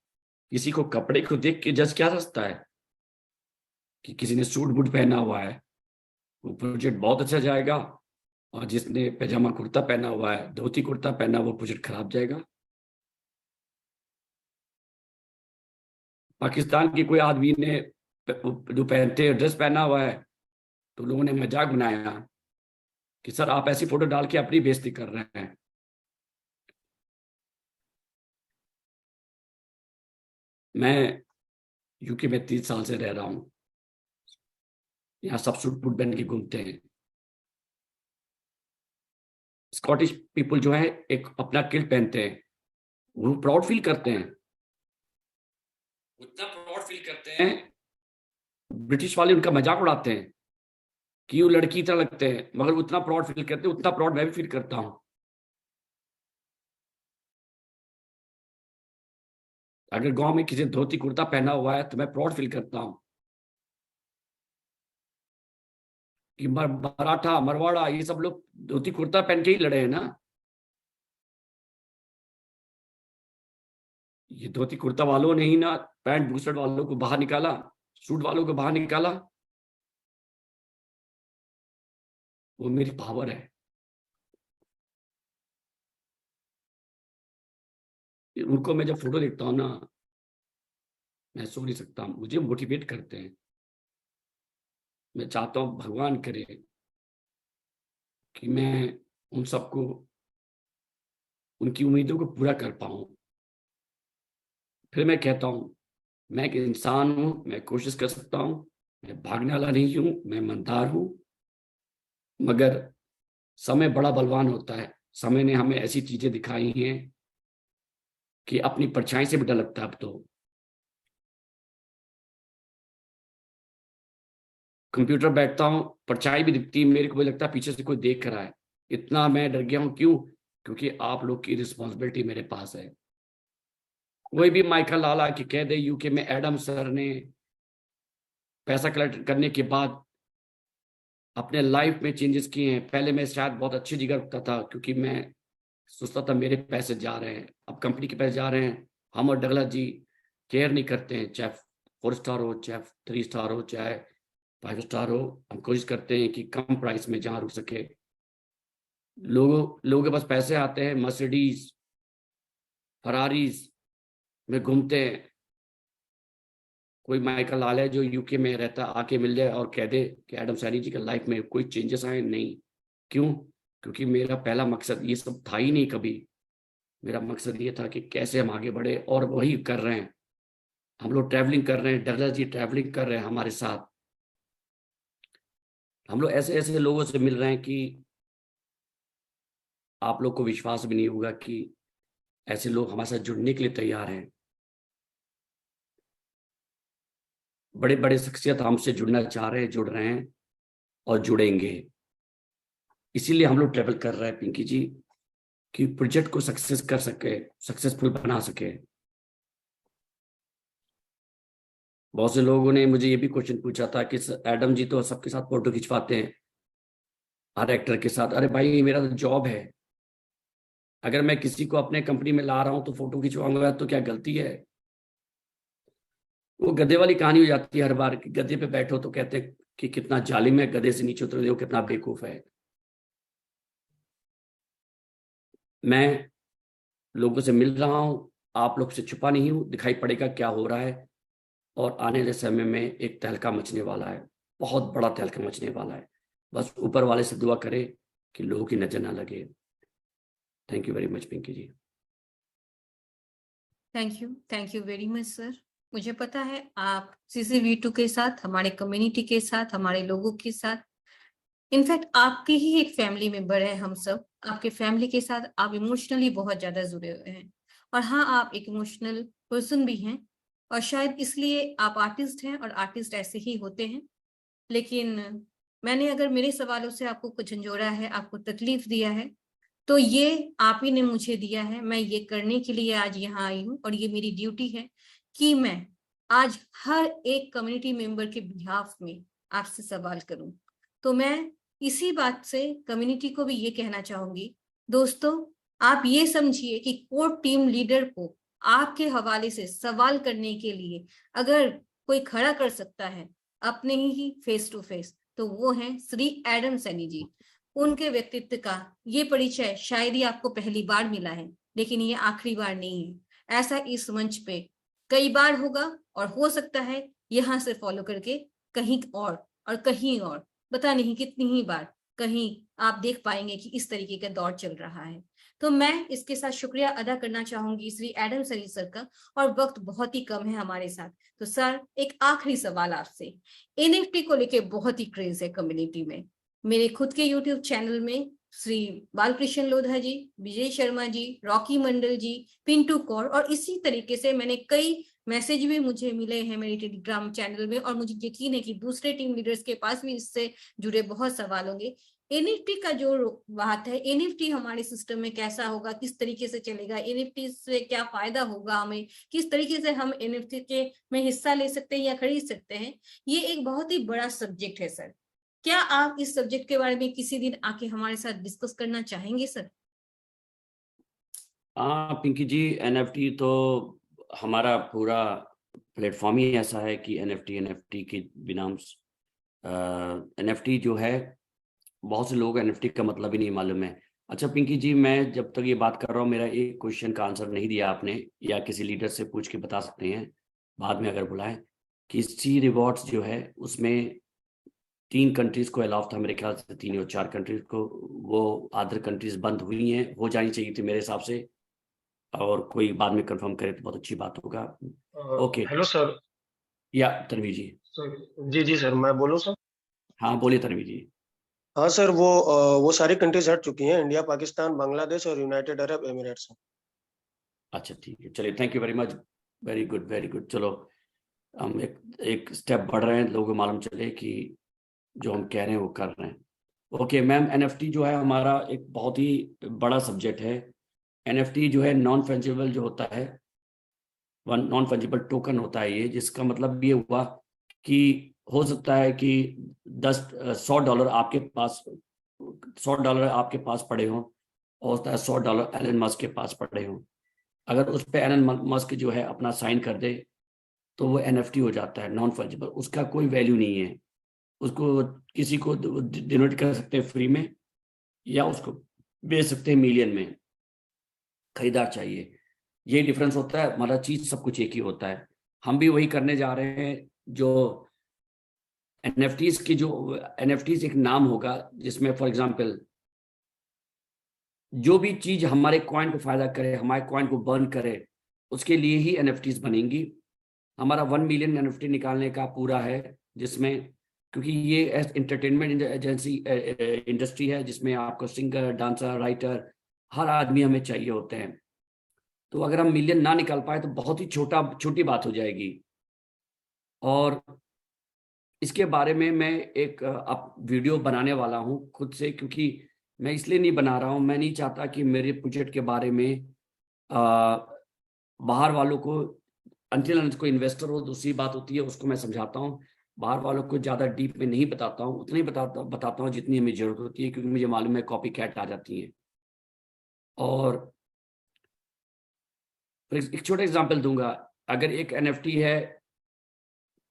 किसी को कपड़े को देख के जज क्या समझता है कि किसी ने सूट बूट पहना हुआ है वो प्रोजेक्ट बहुत अच्छा जाएगा, और जिसने पैजामा कुर्ता पहना हुआ है, धोती कुर्ता पहना हुआ, वो प्रोजेक्ट खराब जाएगा? पाकिस्तान के कोई आदमी ने जो पहनते ड्रेस पहना हुआ है तो लोगों ने मजाक बनाया कि सर आप ऐसी फोटो डाल के अपनी बेइज्जती कर रहे हैं। मैं यूके में 30 साल से रह रहा हूं, यहाँ सब सूट बूट पहन के घूमते हैं। स्कॉटिश पीपल जो है एक अपना किल्ट पहनते हैं, वो प्राउड फील करते हैं। उतना प्राउड फील करते हैं ब्रिटिश वाले उनका मजाक उड़ाते हैं कि वो लड़की तरह लगते हैं, मगर उतना प्राउड फील करते हैं, उतना प्राउड मैं भी फील करता हूं। अगर गांव में किसी धोती कुर्ता पहना हुआ है तो मैं प्राउड फील करता हूं कि मराठा, मरवाड़ा, ये सब लोग धोती कुर्ता पहन के ही लड़े हैं ना। ये धोती कुर्ता वालों ने ही ना पैंट बूशर्ट वालों को बाहर निकाला, सूट वालों को बाहर निकाला। वो मेरी पावर है। उनको मैं जब फोटो देखता हूं ना, मैं सो नहीं सकता, मुझे मोटिवेट करते हैं। मैं चाहता हूं भगवान करे कि मैं उन सबको, उनकी उम्मीदों को पूरा कर पाऊं। फिर मैं कहता हूं, मैं एक इंसान हूं, मैं कोशिश कर सकता हूं, मैं भागने वाला नहीं हूं, मैं ईमानदार हूं, मगर समय बड़ा बलवान होता है। समय ने हमें ऐसी चीजें दिखाई हैं कि अपनी परछाई से भी डर लगता है। अब तो कंप्यूटर बैठता हूं, परछाई भी दिखती है मेरे को, भी लगता है पीछे से कोई देख रहा है। इतना मैं डर गया हूं। क्यों? क्योंकि आप लोग की रिस्पॉन्सिबिलिटी मेरे पास है। कोई भी माइकल लाला की कह दे यूके में एडम सर ने पैसा कलेक्ट करने के बाद अपने लाइफ में चेंजेस किए हैं। पहले मैं शायद बहुत अच्छी जगह रुकता था क्योंकि मैं सोचता था मेरे पैसे जा रहे हैं, अब कंपनी के पैसे जा रहे हैं। हम और डगलस जी केयर नहीं करते हैं, चाहे 4 स्टार हो, चाहे 3 स्टार हो, चाहे 5 स्टार हो। हम कोशिश करते हैं कि कम प्राइस में जहाँ रुक सके। लोगों के पास पैसे आते हैं, मर्सिडीज, फरारीज में घूमते हैं। कोई माइकल लाल है जो यूके में रहता, आके मिल जाए और कह दे कि एडम सैनी जी के लाइफ में कोई चेंजेस आए? नहीं। क्यों? क्योंकि मेरा पहला मकसद ये सब था ही नहीं कभी। मेरा मकसद ये था कि कैसे हम आगे बढ़े, और वही कर रहे हैं। हम लोग ट्रैवलिंग कर रहे हैं, डगलस जी ट्रैवलिंग कर रहे हैं हमारे साथ। हम लोग ऐसे ऐसे लोगों से मिल रहे हैं कि आप लोग को विश्वास भी नहीं होगा कि ऐसे लोग हमारे साथ जुड़ने के लिए तैयार हैं। बड़े बड़े शख्सियत हमसे जुड़ना चाह रहे हैं, जुड़ रहे हैं और जुड़ेंगे। इसीलिए हम लोग ट्रैवल कर रहे हैं पिंकी जी, कि प्रोजेक्ट को सक्सेस कर सके, सक्सेसफुल बना सके। बहुत से लोगों ने मुझे ये भी क्वेश्चन पूछा था कि एडम जी तो सबके साथ फोटो खिंचवाते हैं, हर एक्टर के साथ। अरे भाई, मेरा तो जॉब है। अगर मैं किसी को अपने कंपनी में ला रहा हूं तो फोटो खिंचवाऊंगा तो क्या गलती है? वो गधे वाली कहानी हो जाती है हर बार कि गधे पे बैठो तो कहते हैं कि कितना जालिम है, गधे से नीचे उतर दो कितना बेवकूफ है। मैं लोगों से मिल रहा हूं, आप लोग से छुपा नहीं हूं, दिखाई पड़ेगा क्या हो रहा है। और आने वाले समय में एक तहलका मचने वाला है, बहुत बड़ा तहलका मचने वाला है। बस ऊपर वाले से दुआ करें कि लोगों की नजर ना लगे। Thank you very much Pinky ji. Thank you very much sir. मुझे पता है आप CCV2 के साथ, हमारे कम्युनिटी के साथ, हमारे लोगों के साथ, इनफैक्ट आपके ही एक फैमिली मेंबर है हम सब। आपके फैमिली के साथ आप इमोशनली बहुत ज्यादा जुड़े हुए हैं। और हाँ, आप एक इमोशनल पर्सन भी हैं, और शायद इसलिए आप आर्टिस्ट हैं, और आर्टिस्ट ऐसे ही होते हैं। लेकिन मैंने अगर मेरे सवालों से आपको कुछ झंझोड़ा है, आपको तकलीफ दिया है, तो ये आप ही ने मुझे दिया है। मैं ये करने के लिए आज यहाँ आई हूँ, और ये मेरी ड्यूटी है कि मैं आज हर एक कम्युनिटी मेंबर के बिहाफ में आपसे सवाल करूं। तो मैं इसी बात से कम्युनिटी को भी ये कहना चाहूंगी, दोस्तों, आप ये समझिए कि कोर टीम लीडर को आपके हवाले से सवाल करने के लिए अगर कोई खड़ा कर सकता है अपने ही फेस टू फेस, तो वो हैं श्री एडम सैनी जी। उनके व्यक्तित्व का ये परिचय शायद ही आपको पहली बार मिला है, लेकिन ये आखिरी बार नहीं है। ऐसा इस मंच पे कई बार होगा, और हो सकता है यहाँ से फॉलो करके कहीं और कहीं और, पता नहीं कितनी ही बार कहीं आप देख पाएंगे कि इस तरीके का दौर चल रहा है। तो मैं इसके साथ शुक्रिया अदा करना चाहूंगी श्री एडम सैनी सर का, और वक्त बहुत ही कम है हमारे साथ। तो सर, एक आखिरी सवाल आपसे। NFT को लेके बहुत ही क्रेज है कम्युनिटी में। मेरे खुद के YouTube चैनल में श्री बालकृष्ण लोधा जी, विजय शर्मा जी, रॉकी मंडल जी, पिंटू कौर, और इसी तरीके से मैंने कई मैसेज भी मुझे मिले हैं मेरे टेलीग्राम चैनल में, और मुझे यकीन है कि दूसरे टीम लीडर्स के पास भी इससे जुड़े बहुत सवाल होंगे। एनएफटी का जो बात है, एनएफटी हमारे सिस्टम में कैसा होगा, किस तरीके से चलेगा, एनएफटी से क्या फायदा होगा हमें, किस तरीके से हम एनएफटी के में हिस्सा ले सकते हैं या खरीद सकते हैं, ये एक बहुत ही बड़ा सब्जेक्ट है सर। क्या आप इस सब्जेक्ट के बारे में किसी दिन आके हमारे साथ डिस्कस करना चाहेंगे सर? हाँ पिंकी जी, एनएफटी तो हमारा पूरा प्लेटफॉर्म ही ऐसा है कि एनएफटी के बिना एनएफटी जो है, बहुत से लोग एनएफटी का मतलब ही नहीं मालूम है। अच्छा पिंकी जी, मैं जब तक ये बात कर रहा हूँ, मेरा एक क्वेश्चन का आंसर नहीं दिया आपने, या किसी लीडर से पूछ के बता सकते हैं बाद में अगर बुलाएं, कि सी रिवॉर्ड्स जो है उसमें 3 कंट्रीज को अलाउ था मेरे ख्याल से, 3 या 4 कंट्रीज को, वो अदर कंट्रीज बंद हुई हैं, हो जानी चाहिए थी मेरे हिसाब से, और कोई बाद में कंफर्म करे तो बहुत अच्छी बात होगा। Okay, hello sir. या तनवीर जी? जी जी सर, मैं बोलूँ सर? हाँ बोलिए तनवीर जी। हाँ सर, वो सारी कंट्रीज हट चुकी हैं, इंडिया, पाकिस्तान, बांग्लादेश और यूनाइटेड अरब एमिरेट्स। अच्छा ठीक है, चलिए, thank you very much, very good very good. चलो हम एक स्टेप बढ़ रहे हैं, लोगों को मालूम चले कि जो हम कह रहे हैं वो कर रहे हैं। ओके मैम, एनएफटी जो है हमारा एक बहुत ही बड़ा सब्जेक्ट है। एनएफटी जो है नॉन फंजिबल जो होता है, नॉन फंजिबल टोकन होता है ये, जिसका मतलब ये हुआ कि हो सकता है कि $100 आपके पास, $100 आपके पास पड़े हों, और होता है $100 एलन मस्क के पास पड़े हों। अगर उस पर एलन मस्क जो है अपना साइन कर दे तो वो एनएफटी हो जाता है, नॉन फंजिबल, उसका कोई वैल्यू नहीं है। उसको किसी को डोनेट कर सकते हैं फ्री में, या उसको बेच सकते हैं मिलियन में, खरीदार चाहिए। ये डिफरेंस होता है, हमारा चीज सब कुछ एक ही होता है। हम भी वही करने जा रहे हैं। जो एनएफटीज की, जो एनएफटीज एक नाम होगा जिसमें फॉर एग्जांपल जो भी चीज हमारे कॉइन को फायदा करे, हमारे कॉइन को बर्न करे, उसके लिए ही एनएफटीज बनेंगी। हमारा 1 मिलियन एनएफटी निकालने का पूरा है, जिसमें क्योंकि ये एंटरटेनमेंट एजेंसी इंडस्ट्री है, जिसमें आपको सिंगर, डांसर, राइटर, हर आदमी हमें चाहिए होते हैं। तो अगर हम मिलियन ना निकाल पाए तो बहुत ही छोटी बात हो जाएगी। और इसके बारे में मैं एक अब वीडियो बनाने वाला हूं खुद से, क्योंकि मैं इसलिए नहीं बना रहा हूं, मैं नहीं चाहता कि मेरे प्रोजेक्ट के बारे में बाहर वालों को, अंटिल कोई इन्वेस्टर हो दूसरी बात होती है, उसको मैं समझाता हूँ। बाहर वालों को ज़्यादा डीप में नहीं बताता हूँ, उतनी बताता हूँ जितनी हमें जरूरत होती है, क्योंकि मुझे मालूम है कॉपी कैट आ जाती है। और एक छोटा एग्जांपल दूंगा। अगर एक एनएफटी है,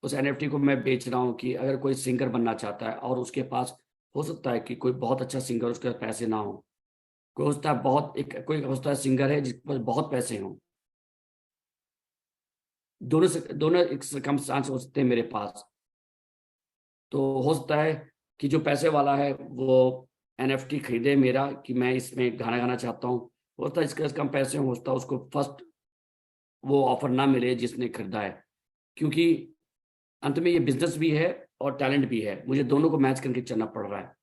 उस एनएफटी को मैं बेच रहा हूँ, कि अगर कोई सिंगर बनना चाहता है और उसके पास हो सकता है कि कोई बहुत अच्छा सिंगर, उसके पास पैसे ना हो, कोई होता है कोई होता है सिंगर है जिसके पास बहुत पैसे हों, दोनों एक सर्कमस्टांस हो सकते हैं मेरे पास। तो हो सकता है कि जो पैसे वाला है वो एनएफटी खरीदे मेरा, कि मैं इसमें गाना गाना चाहता हूँ, होता है इसके कम पैसे हो, होता है उसको फर्स्ट वो ऑफर ना मिले जिसने खरीदा है, क्योंकि अंत में ये बिजनेस भी है और टैलेंट भी है, मुझे दोनों को मैच करके चलना पड़ रहा है।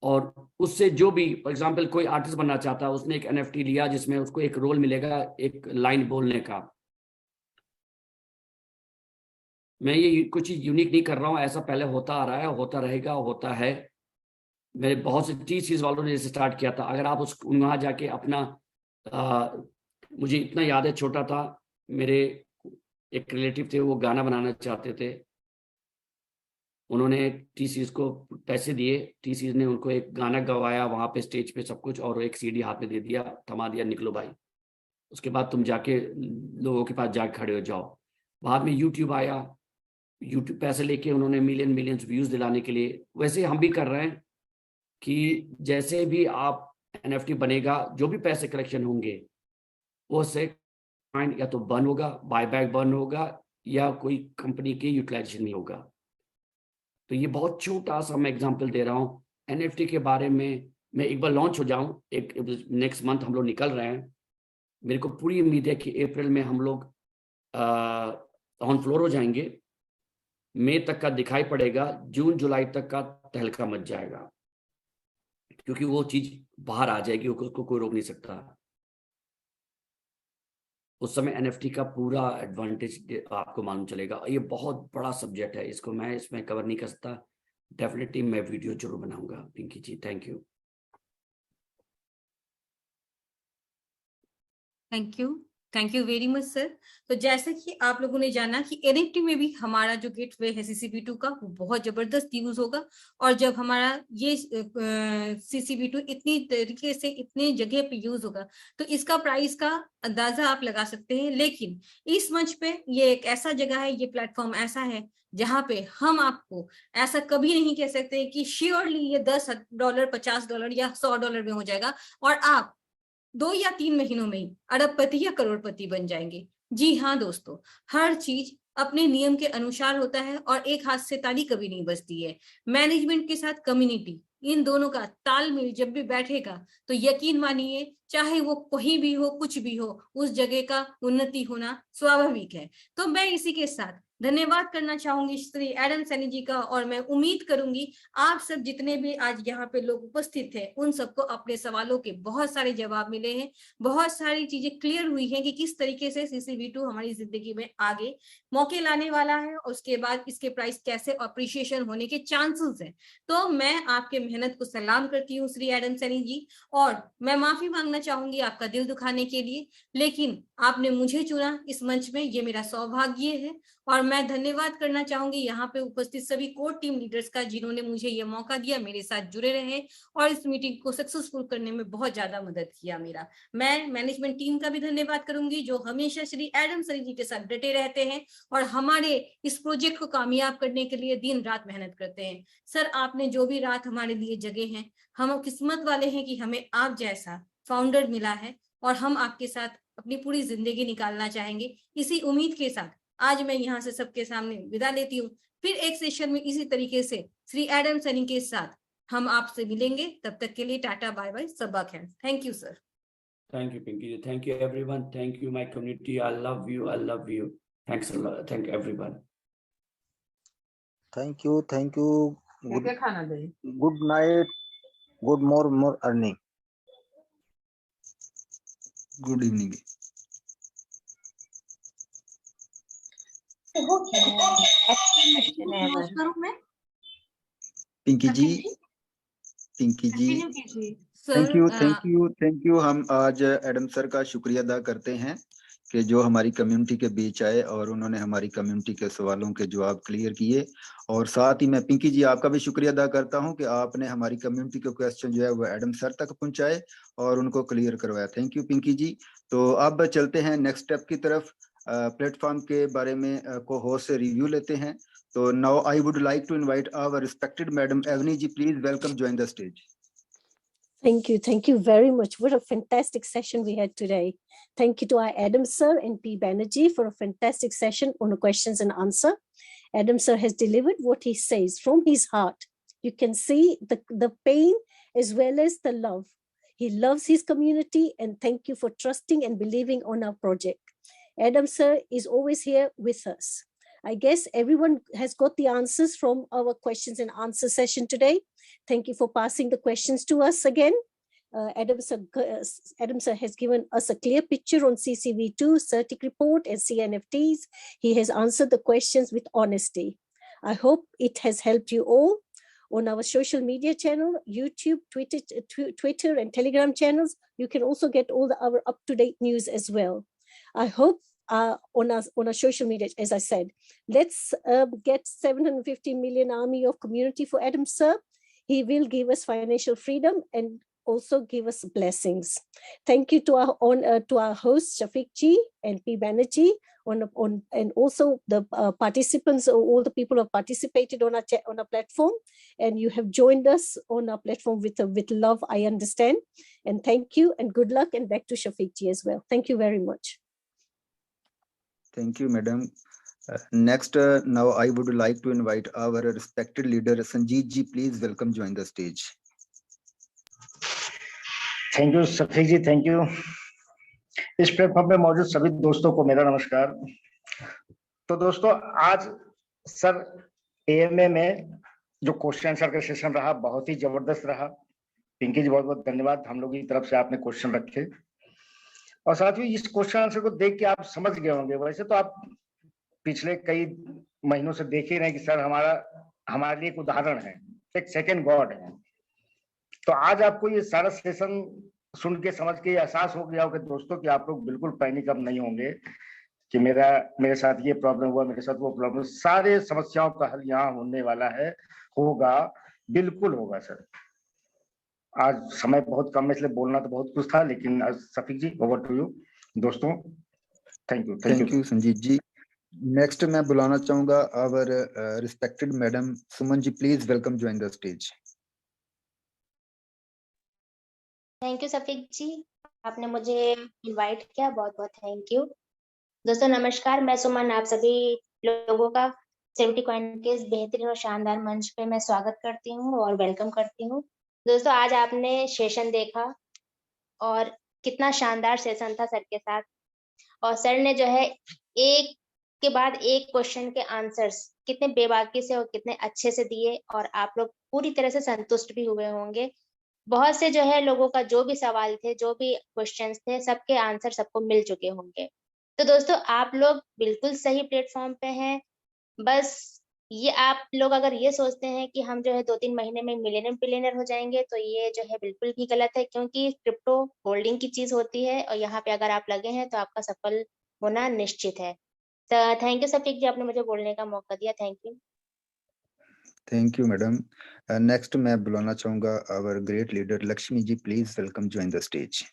और उससे जो भी फॉर एग्जांपल कोई आर्टिस्ट बनना चाहता है, उसने एक एनएफटी लिया जिसमें उसको एक रोल मिलेगा, एक लाइन बोलने का। मैं ये कुछ चीज यूनिक नहीं कर रहा हूँ, ऐसा पहले होता आ रहा है, होता रहेगा, होता है। मेरे बहुत से टी वालों ने जैसे स्टार्ट किया था, अगर आप उस वहां जाके अपना मुझे इतना याद है, छोटा था, मेरे एक रिलेटिव थे, वो गाना बनाना चाहते थे, उन्होंने टी को पैसे दिए, टी ने उनको एक गाना गवाया वहां पे स्टेज पे सब कुछ, और एक सीडी हाथ में दे दिया, थमा दिया, निकलो भाई, उसके बाद तुम जाके लोगों के पास जाके खड़े हो जाओ। बाद में यूट्यूब आया, यूट्यूब पैसे लेके उन्होंने मिलियंस व्यूज दिलाने के लिए, वैसे हम भी कर रहे हैं कि जैसे भी आप एनएफटी बनेगा, जो भी पैसे कलेक्शन होंगे वो से या तो बर्न होगा, बायबैक बर्न होगा, या कोई कंपनी के यूटिलाइजेशन में होगा। तो ये बहुत छोटा सा मैं एग्जांपल दे रहा हूँ एनएफटी के बारे में। मैं एक बार लॉन्च हो जाऊं, एक नेक्स्ट मंथ हम लोग निकल रहे हैं, मेरे को पूरी उम्मीद है कि अप्रैल में हम लोग ऑन फ्लोर हो जाएंगे, मई तक का दिखाई पड़ेगा, जून जुलाई तक का तहलका मच जाएगा, क्योंकि वो चीज बाहर आ जाएगी, उसको कोई रोक नहीं सकता। उस समय एनएफटी का पूरा एडवांटेज आपको मालूम चलेगा। ये बहुत बड़ा सब्जेक्ट है, इसको मैं इसमें कवर नहीं कर सकता। डेफिनेटली मैं वीडियो जरूर बनाऊंगा। Pinky ji thank you. Thank you very much sir. तो जैसे कि आप लोगों ने जाना कि एनएफटी में भी हमारा जो गेटवे है CCP2 का वो बहुत जबरदस्त यूज होगा। और जब हमारा ये CCP2 इतनी तरीके से इतने जगह पे यूज होगा तो इसका प्राइस का अंदाजा आप लगा सकते हैं। लेकिन इस मंच पे ये एक ऐसा जगह है, ये प्लेटफॉर्म ऐसा है जहां पे हम आपको ऐसा कभी नहीं कह सकते कि श्योरली ये $10, $50 या $100 में हो जाएगा और आप 2 या 3 महीनों में ही अरबपति या करोड़पति बन जाएंगे। जी हाँ दोस्तों, हर चीज अपने नियम के अनुसार होता है और एक हाथ से ताली कभी नहीं बजती है। मैनेजमेंट के साथ कम्युनिटी, इन दोनों का तालमेल जब भी बैठेगा तो यकीन मानिए चाहे वो कहीं भी हो, कुछ भी हो, उस जगह का उन्नति होना स्वाभाविक है। तो मैं इसी के साथ धन्यवाद करना चाहूंगी श्री एडम सैनी जी का। और मैं उम्मीद करूंगी आप सब जितने भी आज यहाँ पे लोग उपस्थित हैं उन सबको अपने सवालों के बहुत सारे जवाब मिले हैं, बहुत सारी चीजें क्लियर हुई हैं कि किस तरीके से CCP2 हमारी जिंदगी में आगे मौके लाने वाला है और उसके बाद इसके प्राइस कैसे अप्रिशिएशन होने के चांसेस हैं। तो मैं आपके मेहनत को सलाम करती हूँ श्री एडम सैनी जी, और मैं माफी मांगना चाहूंगी आपका दिल दुखाने के लिए, लेकिन आपने मुझे चुना इस मंच में, ये मेरा सौभाग्य है। और मैं धन्यवाद करना चाहूंगी यहाँ पे उपस्थित सभी कोर टीम लीडर्स का जिन्होंने मुझे ये मौका दिया, मेरे साथ जुड़े रहे और इस मीटिंग को सक्सेसफुल करने में बहुत ज्यादा मदद किया मेरा। मैं मैनेजमेंट टीम का भी धन्यवाद करूंगी जो हमेशा श्री एडम सैनी जी के साथ डटे रहते हैं और हमारे इस प्रोजेक्ट को कामयाब करने के लिए दिन रात मेहनत करते हैं। सर, आपने जो भी रात हमारे लिए जगे हैं, हम किस्मत वाले हैं कि हमें आप जैसा फाउंडर मिला है और हम आपके साथ अपनी पूरी जिंदगी निकालना चाहेंगे। इसी उम्मीद के साथ आज मैं यहाँ से सबके सामने विदा लेती हूँ। फिर एक सेशन में इसी तरीके से श्री एडम सैनी के साथ हम आपसे मिलेंगे। तब तक के लिए टाटा बाय बाय, सबा खैर। Thank you sir. Thank you Pinky ji, thank you everyone, thank you my community, I love you, I love you, thanks a lot, thank everyone. Thank you क्या खाना दे? Good night, good morning, good evening. Pinky ji thank you. हम आज एडम सर का शुक्रिया अदा करते हैं कि जो हमारी कम्युनिटी के बीच आए और उन्होंने हमारी कम्युनिटी के सवालों के जवाब क्लियर किए। और साथ ही मैं पिंकी जी आपका भी शुक्रिया अदा करता हूं कि आपने हमारी कम्युनिटी के क्वेश्चन जो है वो एडम सर तक पहुंचाए और उनको क्लियर करवाया। थैंक यू पिंकी जी। तो अब चलते हैं नेक्स्ट स्टेप की तरफ। प्लेटफॉर्म के बारे में को होस्ट से रिव्यू लेते हैं। तो now I would like to invite our respected madam Avni ji, please welcome, join the stage. Thank you very much. What a fantastic session we had today. Thank you to our Adam sir and P. Banerjee for a fantastic session on the questions and answer. Adam sir has delivered what he says from his heart. You can see the pain as well as the love. He loves his community, and thank you for trusting and believing on our project. Adam sir is always here with us. I guess everyone has got the answers from our questions and answer session today. Thank you for passing the questions to us again. Adam sir has given us a clear picture on CCP2, CERTIC report and CNFTs. He has answered the questions with honesty. I hope it has helped you all. On our social media channel, YouTube, Twitter and Telegram channels, you can also get all our up-to-date news as well. I hope on our social media, as I said, let's get 750 million army of community for Adam sir. He will give us financial freedom and also give us blessings. Thank you to our hosts Shafiq ji and P. Banerjee and also the participants, all the people who have participated on our platform, and you have joined us on our platform with love, I understand. And thank you and good luck, and back to Shafiq ji as well. Thank you very much. Thank you, madam. Next, now I would like to invite our respected leader Sanjeet ji. Please welcome, join the stage. Thank you Shafiq ji, thank you. इस प्लेटफॉर्म पे मौजूद सभी दोस्तों को मेरा नमस्कार। तो दोस्तों, आज सर AMA में जो क्वेश्चन आंसर का सेशन रहा बहुत ही जबरदस्त रहा। पिंकी जी बहुत बहुत धन्यवाद, हम लोग की तरफ से आपने क्वेश्चन रखे। और साथियों इस क्वेश्चन आंसर को देख के आप समझ गए होंगे, वैसे तो आप पिछले कई महीनों से देख ही रहे हैं कि सर हमारे लिए एक उदाहरण है, एक सेकंड गॉड है। तो आज आपको ये सारा सेशन सुन के समझ के एहसास हो गया होगा दोस्तों कि आप लोग बिल्कुल पैनिक अब नहीं होंगे कि मेरे साथ ये प्रॉब्लम हुआ, मेरे साथ वो प्रॉब्लम। सारे समस्याओं का हल यहाँ होने वाला है, होगा, बिल्कुल होगा सर। आज समय बहुत कम है इसलिए बोलना तो बहुत कुछ था, लेकिन आज Shafiq ji over to you दोस्तों। Thank you Sanjeet ji. Next मैं बुलाना चाहूंगा our respected madam Suman ji, please welcome join the stage. Thank you Shafiq ji, आपने मुझे इनवाइट किया, बहुत बहुत थैंक यू। दोस्तों नमस्कार, मैं सुमन आप सभी लोगों का सेफ्टी कॉइन के इस बेहतरीन और शानदार मंच पे मैं स्वागत करती हूँ और वेलकम करती हूँ। दोस्तों आज आपने सेशन देखा और कितना शानदार सेशन था सर के साथ, और सर ने जो है एक के बाद एक क्वेश्चन के आंसर्स कितने बेबाकी से और कितने अच्छे से दिए, और आप लोग पूरी तरह से संतुष्ट भी हुए होंगे। बहुत से जो है लोगों का जो भी सवाल थे, जो भी क्वेश्चंस थे, सबके आंसर सबको मिल चुके होंगे। तो दोस्तों आप लोग बिल्कुल सही प्लेटफॉर्म पे हैं। बस ये आप लोग अगर ये सोचते हैं कि हम जो है 2-3 महीने में मिलियनर हो जाएंगे, तो ये जो है बिल्कुल भी गलत है, क्योंकि क्रिप्टो होल्डिंग की चीज होती है और यहाँ पे अगर आप लगे हैं तो आपका सफल होना निश्चित है। तो थैंक यू सफीक जी, आपने मुझे बोलने का मौका दिया। Thank you madam. नेक्स्ट मैं बुलाना चाहूंगा our great leader Lakshmi ji, please welcome join the stage.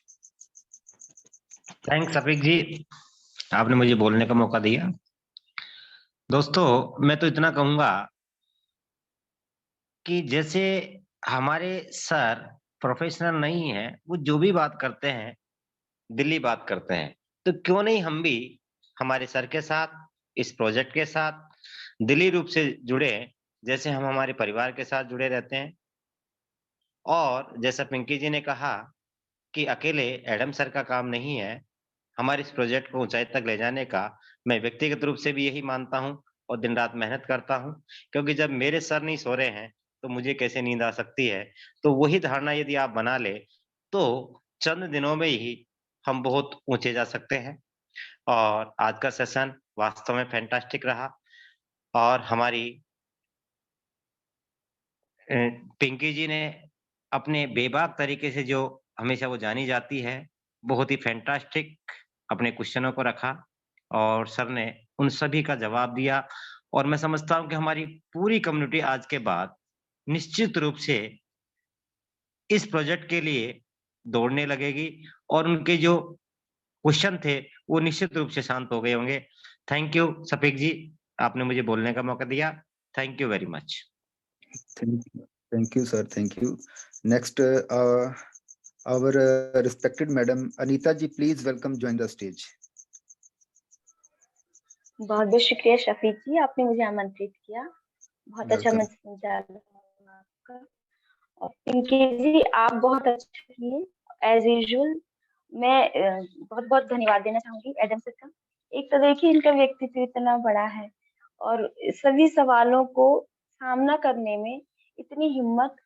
Thanks Shafiq ji, आपने मुझे बोलने का मौका दिया। दोस्तों मैं तो इतना कहूंगा कि जैसे हमारे सर प्रोफेशनल नहीं है, वो जो भी बात करते हैं दिल्ली बात करते हैं, तो क्यों नहीं हम भी हमारे सर के साथ इस प्रोजेक्ट के साथ दिली रूप से जुड़े, जैसे हम हमारे परिवार के साथ जुड़े रहते हैं। और जैसा पिंकी जी ने कहा कि अकेले एडम सर का काम नहीं है हमारे इस प्रोजेक्ट को ऊंचाई तक ले जाने का, मैं व्यक्तिगत रूप से भी यही मानता हूं और दिन रात मेहनत करता हूं, क्योंकि जब मेरे सर नहीं सो रहे हैं तो मुझे कैसे नींद आ सकती है। तो वही धारणा यदि आप बना ले तो चंद दिनों में ही हम बहुत ऊंचे जा सकते हैं। और आज का सेशन वास्तव में फैंटास्टिक रहा, और हमारी पिंकी जी ने अपने बेबाक तरीके से, जो हमेशा वो जानी जाती है, बहुत ही फैंटास्टिक अपने क्वेश्चनों को रखा और सर ने उन सभी का जवाब दिया। और मैं समझता हूं कि हमारी पूरी कम्युनिटी आज के बाद निश्चित रूप से इस प्रोजेक्ट के लिए दौड़ने लगेगी और उनके जो क्वेश्चन थे वो निश्चित रूप से शांत हो गए होंगे। थैंक यू सफीक जी, आपने मुझे बोलने का मौका दिया। Thank you very much. Thank you sir, thank you. Next our respected madam Anita ji, please welcome join the stage. बहुत बहुत शुक्रिया शफीक जी, आपने मुझे आमंत्रित किया, बहुत अच्छा मंच संचालन आपका। और पिंकी जी आप बहुत अच्छा किए एज यूजुअल। मैं बहुत बहुत धन्यवाद देना चाहूंगी एडम सर का। एक तो देखिए इनका व्यक्तित्व इतना बड़ा है और सभी सवालों को सामना करने में इतनी हिम्मत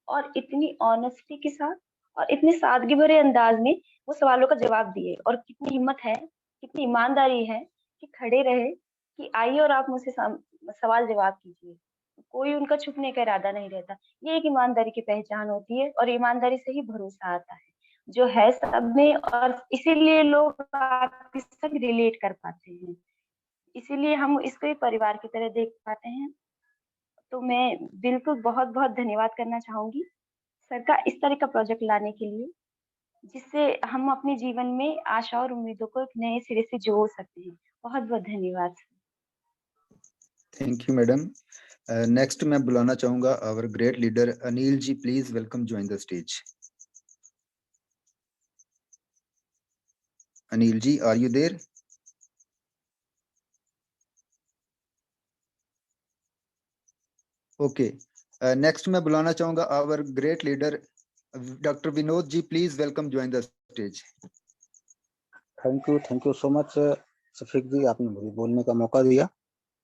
और इतनी ऑनेस्टी के साथ और इतनी सादगी भरे अंदाज में वो सवालों का जवाब दिए, और कितनी हिम्मत है, कितनी ईमानदारी है कि खड़े रहे कि आइए और आप मुझसे सवाल जवाब कीजिए। कोई उनका छुपने का इरादा नहीं रहता। ये एक ईमानदारी की पहचान होती है और ईमानदारी से ही भरोसा आता है जो है सब में, और इसीलिए लोग आपके संग रिलेट कर पाते हैं, इसीलिए हम इसको एक परिवार की तरह देख पाते हैं। तो मैं बिल्कुल बहुत बहुत धन्यवाद करना चाहूंगी सर का इस तरह का प्रोजेक्ट लाने के लिए, जिससे हम अपने जीवन में आशा और उम्मीदों को एक नए सिरे से जोड़ सकते हैं। बहुत बहुत धन्यवाद। Thank you madam. नेक्स्ट मैं बुलाना चाहूंगा our great leader Anil ji, please welcome join the stage. Anil ji, are you there? Okay, next मैं बुलाना चाहूंगा our great leader doctor Vinod ji, please welcome join the stage. Thank you so much Shafiq ji, आपने मुझे बोलने का मौका दिया।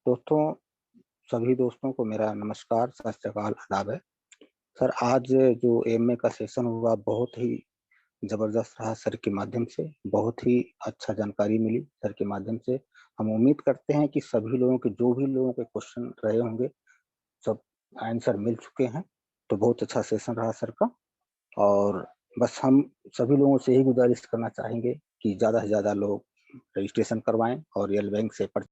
दोस्तों सभी दोस्तों को मेरा नमस्कार, सत श्री अकाल, आदाब है। सर आज जो एमए का सेशन हुआ बहुत ही जबरदस्त रहा सर के माध्यम से, बहुत ही अच्छा जानकारी मिली सर के माध्यम से। हम उम्मीद करते हैं कि सभी लोगों के जो भी लोगों के क्वेश्चन रहे होंगे सब आंसर मिल चुके हैं। तो बहुत अच्छा सेशन रहा सर का, और बस हम सभी लोगों से यही गुजारिश करना चाहेंगे कि ज़्यादा से ज़्यादा लोग रजिस्ट्रेशन करवाएं और रियल बैंक से